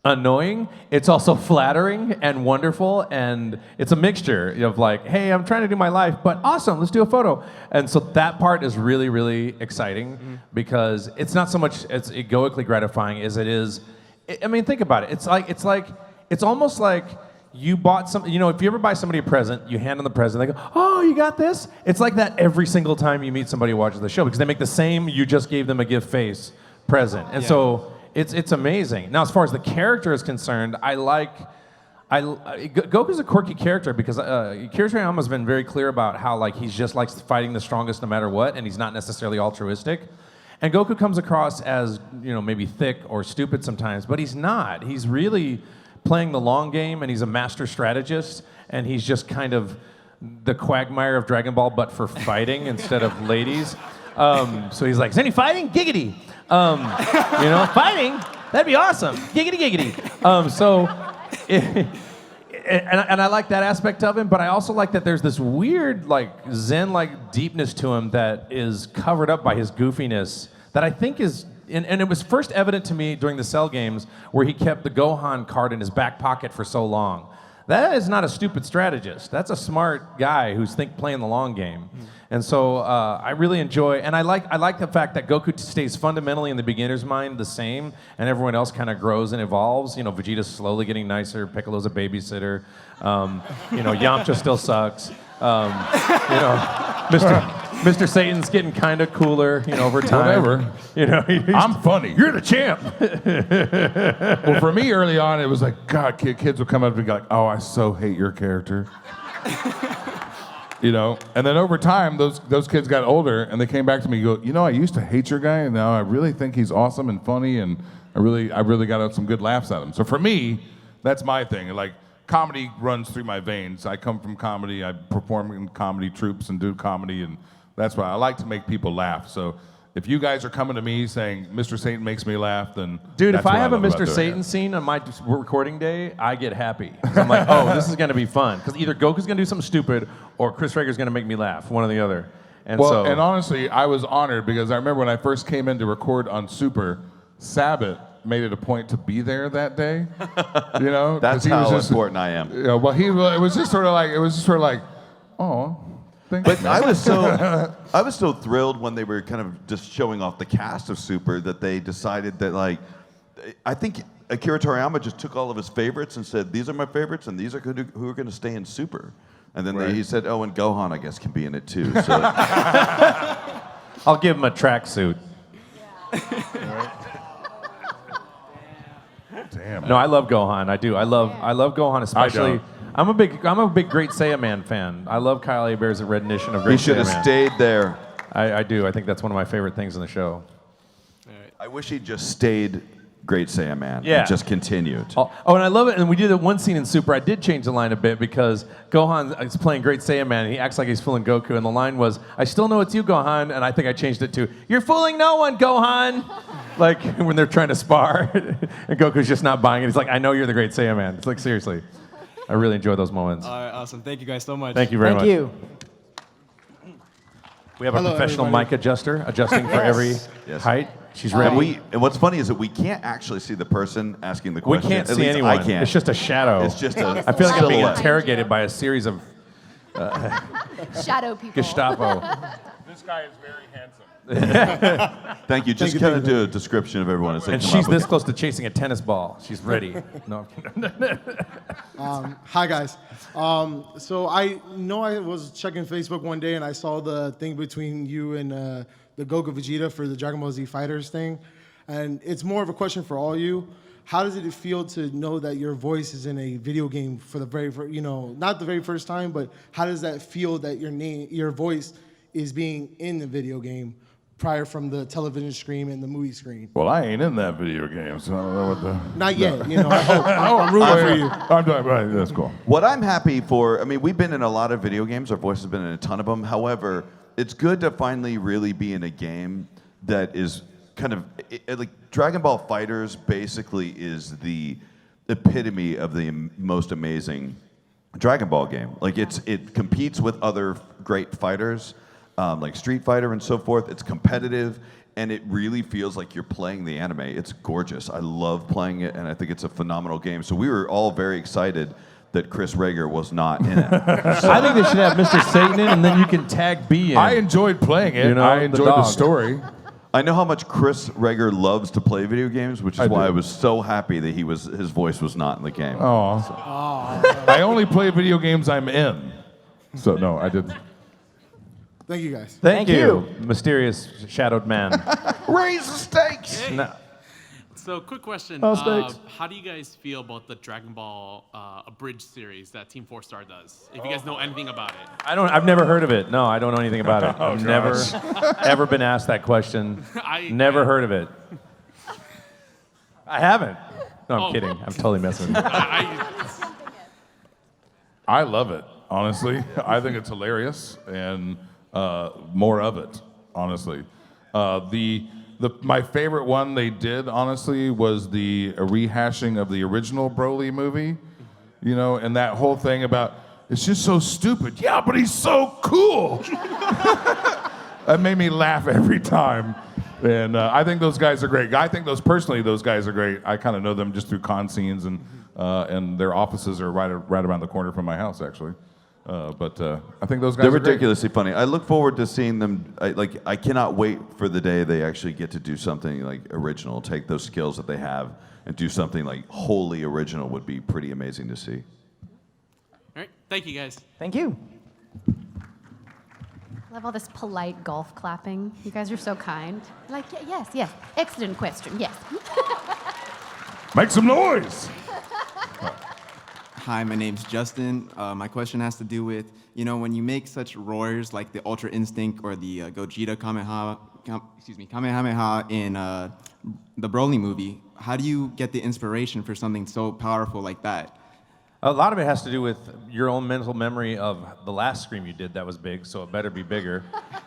annoying. It's also flattering and wonderful, and it's a mixture of like, hey, I'm trying to do my life, but awesome, let's do a photo. And so that part is really, really exciting because it's not so much it's egoically gratifying as it is. I mean, think about it. It's almost like you bought something. You know, if you ever buy somebody a present, you hand them the present, they go, "Oh, you got this." It's like that every single time you meet somebody who watches the show because they make the same "you just gave them a gift" face present, and so. It's amazing. Now, as far as the character is concerned, Goku's a quirky character because Akira Toriyama's been very clear about how like he just likes fighting the strongest no matter what, and he's not necessarily altruistic. And Goku comes across as maybe thick or stupid sometimes, but he's not. He's really playing the long game, and he's a master strategist, and he's just kind of the Quagmire of Dragon Ball, but for fighting instead of ladies. So he's like, "Is any fighting? Giggity." Fighting? That'd be awesome. Giggity, giggity. And I like that aspect of him, but I also like that there's this weird, like, Zen-like deepness to him that is covered up by his goofiness that I think is, and it was first evident to me during the Cell games where he kept the Gohan card in his back pocket for so long. That is not a stupid strategist. That's a smart guy who's playing the long game. And so I really enjoy, and I like the fact that Goku stays fundamentally in the beginner's mind the same, and everyone else kind of grows and evolves. Vegeta's slowly getting nicer. Piccolo's a babysitter. Yamcha still sucks. Mr. Satan's getting kind of cooler, over time. Whatever. I'm funny. You're the champ. Well, for me, early on, it was like, God, kids would come up and be like, oh, I so hate your character. And then over time, those kids got older, and they came back to me and go, I used to hate your guy, and now I really think he's awesome and funny, and I really got some good laughs at him. So for me, that's my thing. Like, comedy runs through my veins. I come from comedy. I perform in comedy troupes and do comedy, and that's why I like to make people laugh. So if you guys are coming to me saying Mr. Satan makes me laugh, then dude, that's if I what have a love about Mr. doing Satan it. scene on my recording day, I get happy. 'Cause I'm like, oh, this is gonna be fun. Because either Goku's gonna do something stupid, or Chris Rager's gonna make me laugh, one or the other. And and honestly, I was honored because I remember when I first came in to record on Super, Sabat made it a point to be there that day. That's he was how just, important I am. It was just sort of like, oh. But I was so thrilled when they were kind of just showing off the cast of Super that they decided that, like, I think Akira Toriyama just took all of his favorites and said, these are my favorites and these are who are going to stay in Super. And then he said, oh, and Gohan, I guess, can be in it too. So. I'll give him a tracksuit. Damn. No, I love Gohan. I do. I love Gohan especially. I'm a big Great Saiyaman fan. I love Kyle Aber's rendition of Great Saiyaman. He should have stayed there. I do. I think that's one of my favorite things in the show. I wish he'd just stayed Great Saiyaman Yeah. and just continued. Oh, and I love it. And we did that one scene in Super. I did change the line a bit because Gohan is playing Great Saiyaman. And he acts like he's fooling Goku. And the line was, I still know it's you, Gohan. And I think I changed it to, you're fooling no one, Gohan. Like when they're trying to spar. And Goku's just not buying it. He's like, I know you're the Great Saiyaman. It's like, seriously. I really enjoy those moments. All right, awesome. Thank you guys so much. Thank you very much. Thank you. We have a Hello, professional everybody. mic adjuster adjusting for every height. She's ready. And what's funny is that we can't actually see the person asking the We question. can't At see least anyone. I can't. It's just a shadow. It's just a I feel like I'm being silhouette. interrogated by a series of Shadow people. Gestapo. This guy is very handsome. Thank you. Just kind of do a description of everyone. As they And come she's up with this close to chasing a tennis ball. She's ready. No, I'm kidding. Hi guys. So I know I was checking Facebook one day and I saw the thing between you and the Goku Vegeta for the Dragon Ball Z Fighters thing, and it's more of a question for all you. How does it feel to know that your voice is in a video game for the very first, not the very first time, but how does that feel that your voice is being in the video game prior from the television screen and the movie screen? Well, I ain't in that video game, so I don't know what the... Not yet, I hope. I'm rooting for you. I'm doing right. That's cool. What I'm happy for, I mean, we've been in a lot of video games. Our voice has been in a ton of them. However, it's good to finally really be in a game that is kind of like Dragon Ball Fighters basically is the epitome of the most amazing Dragon Ball game. Like it competes with other great fighters, like Street Fighter and so forth. It's competitive, and it really feels like you're playing the anime. It's gorgeous. I love playing it, and I think it's a phenomenal game. So we were all very excited that Chris Rager was not in it. So, I think they should have Mr. Satan in, and then you can tag B in. I enjoyed playing it. I enjoyed the story. I know how much Chris Rager loves to play video games, which is why I was so happy that his voice was not in the game. Oh. I only play video games I'm in. So no, I didn't. Thank you guys. Thank you, mysterious shadowed man. Raise the stakes. No. So, quick question. Oh, stakes. How do you guys feel about the Dragon Ball abridged series that Team 4 Star does? If you guys know anything about it. I've never heard of it. No, I don't know anything about it. Oh, I've never gosh. ever been asked that question. Never heard of it. I haven't. No, I'm kidding. I'm totally messing with you. I love it, honestly. I think it's hilarious, and more of it, honestly. My favorite one they did, honestly, was the rehashing of the original Broly movie, and that whole thing about, it's just so stupid. Yeah, but he's so cool. That made me laugh every time. And I think those guys are great. I think those guys are great. I kind of know them just through con scenes, and their offices are right around the corner from my house, actually. But I think those guys They're are ridiculously funny. I look forward to seeing them. I cannot wait for the day they actually get to do something like original. Take those skills that they have and do something like wholly original. Would be pretty amazing to see. All right. Thank you, guys. Thank you. love all this polite golf clapping. You guys are so kind. Like, yes. Excellent question, yes. Make some noise. Hi, my name's Justin. My question has to do with, when you make such roars like the Ultra Instinct or the Gogeta Kamehameha in the Broly movie, how do you get the inspiration for something so powerful like that? A lot of it has to do with your own mental memory of the last Scream you did that was big, so it better be bigger.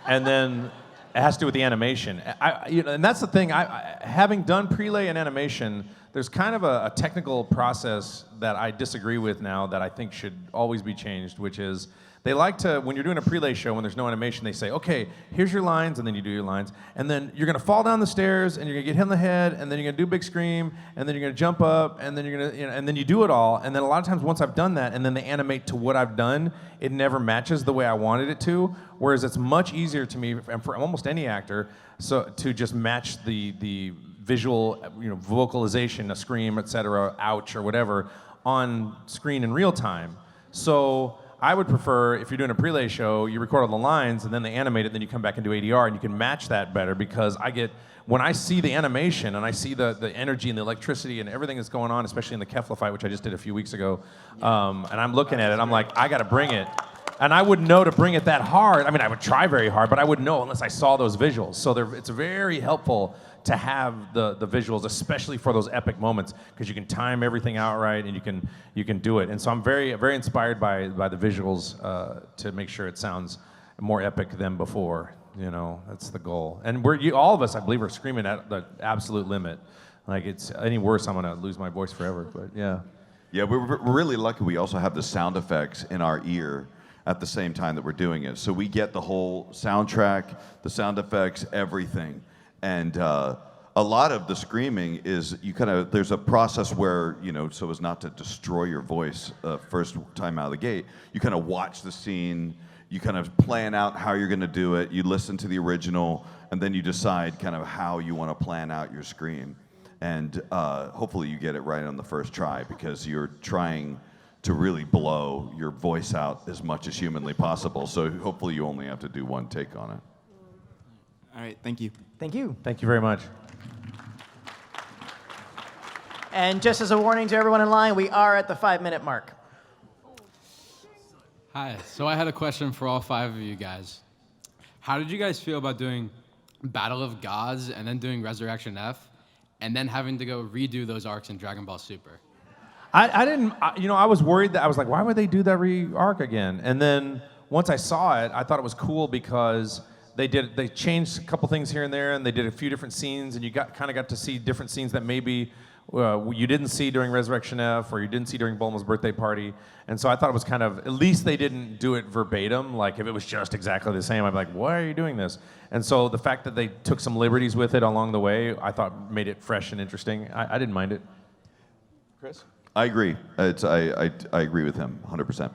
And then it has to do with the animation. And that's the thing, having done prelay and animation, there's kind of a technical process that I disagree with now that I think should always be changed, which is they like to, when you're doing a prelay show, when there's no animation, they say, okay, here's your lines, and then you do your lines, and then you're gonna fall down the stairs, and you're gonna get hit in the head, and then you're gonna do a big scream, and then you're gonna jump up, and then you're gonna, and then you do it all, and then a lot of times once I've done that, and then they animate to what I've done, it never matches the way I wanted it to, whereas it's much easier to me, and for almost any actor, so to just match the visual, vocalization, a scream, etc., ouch, or whatever, on screen in real time. So I would prefer, if you're doing a prelay show, you record all the lines, and then they animate it, then you come back and do ADR, and you can match that better, because when I see the animation, and I see the energy and the electricity and everything that's going on, especially in the Kefla fight, which I just did a few weeks ago, and I'm looking at it, I'm like, I gotta bring it. And I wouldn't know to bring it that hard. I mean, I would try very hard, but I wouldn't know unless I saw those visuals. So it's very helpful to have the visuals, especially for those epic moments, because you can time everything out right, and you can do it. And so I'm very, very inspired by the visuals to make sure it sounds more epic than before. That's the goal. And all of us, I believe, are screaming at the absolute limit. Like, it's any worse, I'm gonna lose my voice forever. But yeah. Yeah, we're really lucky. We also have the sound effects in our ear at the same time that we're doing it. So we get the whole soundtrack, the sound effects, everything. And a lot of the screaming is there's a process where, so as not to destroy your voice first time out of the gate, you kind of watch the scene, you kind of plan out how you're gonna do it, you listen to the original, and then you decide kind of how you wanna plan out your scream. And hopefully you get it right on the first try, because you're trying to really blow your voice out as much as humanly possible. So hopefully you only have to do one take on it. All right, thank you. Thank you. Thank you very much. And just as a warning to everyone in line, we are at the 5-minute mark. Hi, so I had a question for all 5 of you guys. How did you guys feel about doing Battle of Gods and then doing Resurrection F, and then having to go redo those arcs in Dragon Ball Super? I was worried that I was like, why would they do that re-arc again? And then once I saw it, I thought it was cool because they changed a couple things here and there, and they did a few different scenes, and you kind of got to see different scenes that maybe you didn't see during Resurrection F, or you didn't see during Bulma's birthday party. And so I thought it was kind of, at least they didn't do it verbatim. Like, if it was just exactly the same, I'd be like, why are you doing this? And so the fact that they took some liberties with it along the way, I thought made it fresh and interesting. I didn't mind it. Chris? I agree. I agree with him 100%.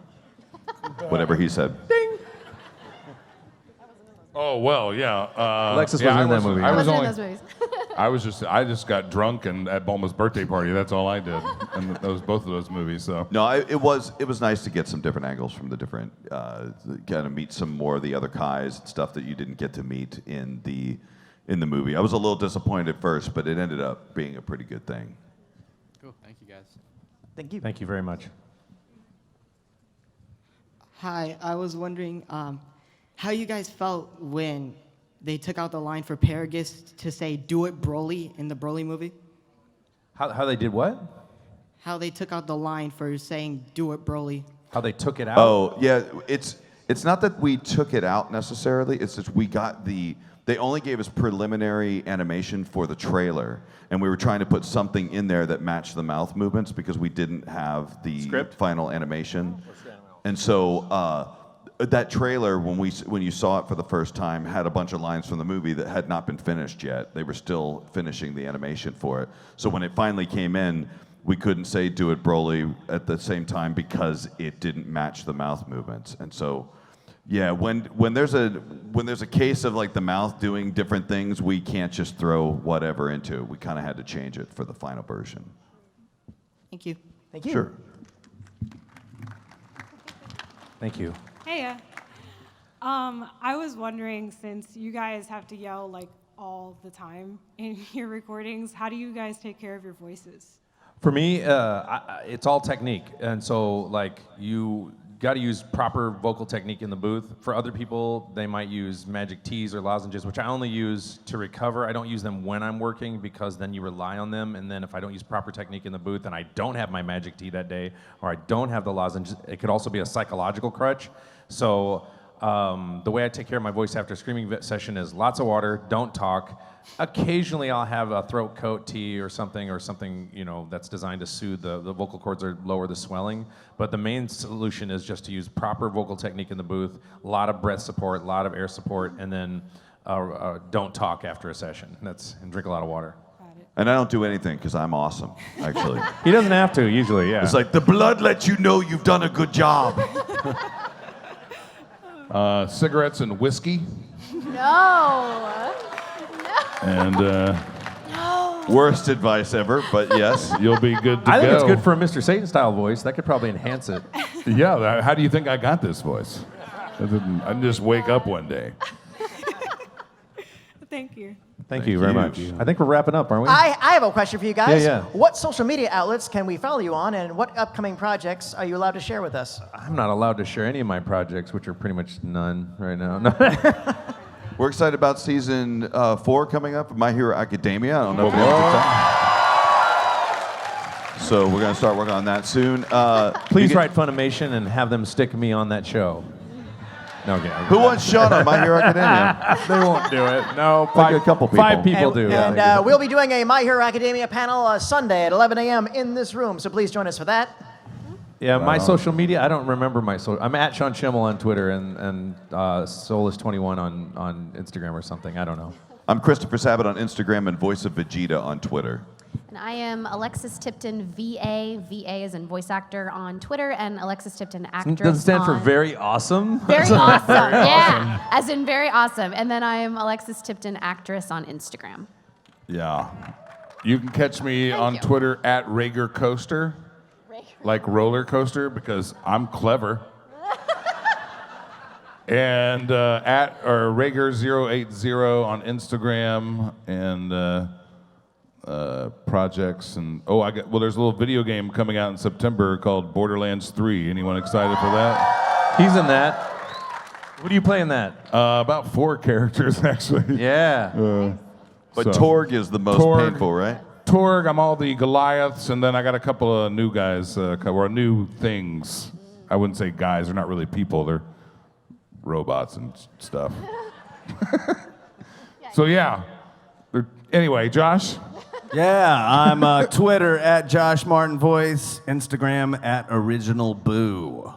Whatever he said. Ding. Oh well, yeah. Alexis wasn't in that movie. I just got drunk and at Bulma's birthday party. That's all I did, and both of those movies. So no, it was nice to get some different angles from the different, kind of meet some more of the other Kais and stuff that you didn't get to meet in the movie. I was a little disappointed at first, but it ended up being a pretty good thing. Cool. Thank you, guys. Thank you. Thank you very much. Hi, I was wondering how you guys felt when they took out the line for Paragus to say "Do it, Broly" in the Broly movie. How they did what? How they took out the line for saying "Do it, Broly." How they took it out? Oh yeah, it's not that we took it out necessarily. It's just we got they only gave us preliminary animation for the trailer, and we were trying to put something in there that matched the mouth movements because we didn't have the final animation. And so that trailer, when you saw it for the first time, had a bunch of lines from the movie that had not been finished yet. They were still finishing the animation for it. So when it finally came in, we couldn't say "Do it, Broly" at the same time because it didn't match the mouth movements. And so, yeah, when there's a case of like the mouth doing different things, we can't just throw whatever into it. We kind of had to change it for the final version. Thank you. Thank you. Sure. Thank you. Hey, I was wondering, since you guys have to yell like all the time in your recordings, how do you guys take care of your voices? For me, it's all technique, and so like you got to use proper vocal technique in the booth. For other people, they might use magic teas or lozenges, which I only use to recover. I don't use them when I'm working because then you rely on them, and then if I don't use proper technique in the booth and I don't have my magic tea that day, or I don't have the lozenge, it could also be a psychological crutch. So the way I take care of my voice after a screaming session is lots of water, don't talk. Occasionally I'll have a throat coat tea or something that's designed to soothe the vocal cords or lower the swelling. But the main solution is just to use proper vocal technique in the booth, a lot of breath support, a lot of air support, and then don't talk after a session. And drink a lot of water. And I don't do anything because I'm awesome, actually. He doesn't have to, usually, yeah. It's like the blood lets you know you've done a good job. Cigarettes and whiskey. No. And worst advice ever, but yes. You'll be good to I think go. it's good for a Mr. Satan style voice. That could probably enhance it. Yeah, how do you think I got this voice? I didn't just wake up one day. Thank you. Thank you very much. I think we're wrapping up, aren't we? I have a question for you guys. Yeah. What social media outlets can we follow you on, and what upcoming projects are you allowed to share with us? I'm not allowed to share any of my projects, which are pretty much none right now. We're excited about season 4 coming up of My Hero Academia. I don't know if anyone's excited. So we're going to start working on that soon. Please write Funimation and have them stick me on that show. No, okay. Who wants Sean on My Hero Academia? They won't do it. No, Like a couple people. 5 people do. And we'll be doing a My Hero Academia panel Sunday at 11 a.m. in this room, so please join us for that. Yeah, my social media, I don't remember my social. I'm at Sean Schemmel on Twitter and Soulless21 on Instagram or something. I don't know. I'm Christopher Sabat on Instagram and Voice of Vegeta on Twitter. And I am Alexis Tipton, VA. VA is in voice actor on Twitter, and Alexis Tipton, actress. Doesn't stand for on- very awesome? Very awesome, yeah. As in very awesome. And then I am Alexis Tipton, actress on Instagram. Yeah. You can catch me on you. Twitter at Rager Coaster, like roller coaster, because I'm clever. And at Rager080 on Instagram and projects and there's a little video game coming out in September called Borderlands 3. Anyone excited for that? He's in that. What do you play in that? About 4 characters actually. Yeah. But Torgue is the most painful, right? Torgue, I'm all the Goliaths, and then I got a couple of new guys, or new things. I wouldn't say guys, they're not really people, they're robots and stuff. So yeah. Anyway, Josh? Yeah, I'm Twitter at Josh Martin Voice, Instagram at Original Boo.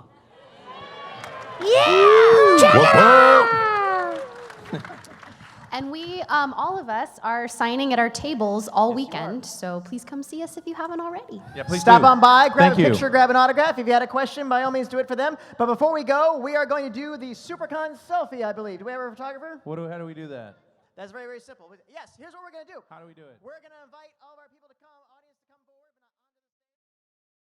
And we, all of us, are signing at our tables all weekend, so please come see us if you haven't already. Yeah, please Stop do. on by, grab Thank a you. picture, grab an autograph. If you had a question, by all means, do it for them. But before we go, we are going to do the SuperCon selfie, I believe. Do we have a photographer? How do we do that? That's very, very simple. Yes, here's what we're going to do. How do we do it? We're going to invite all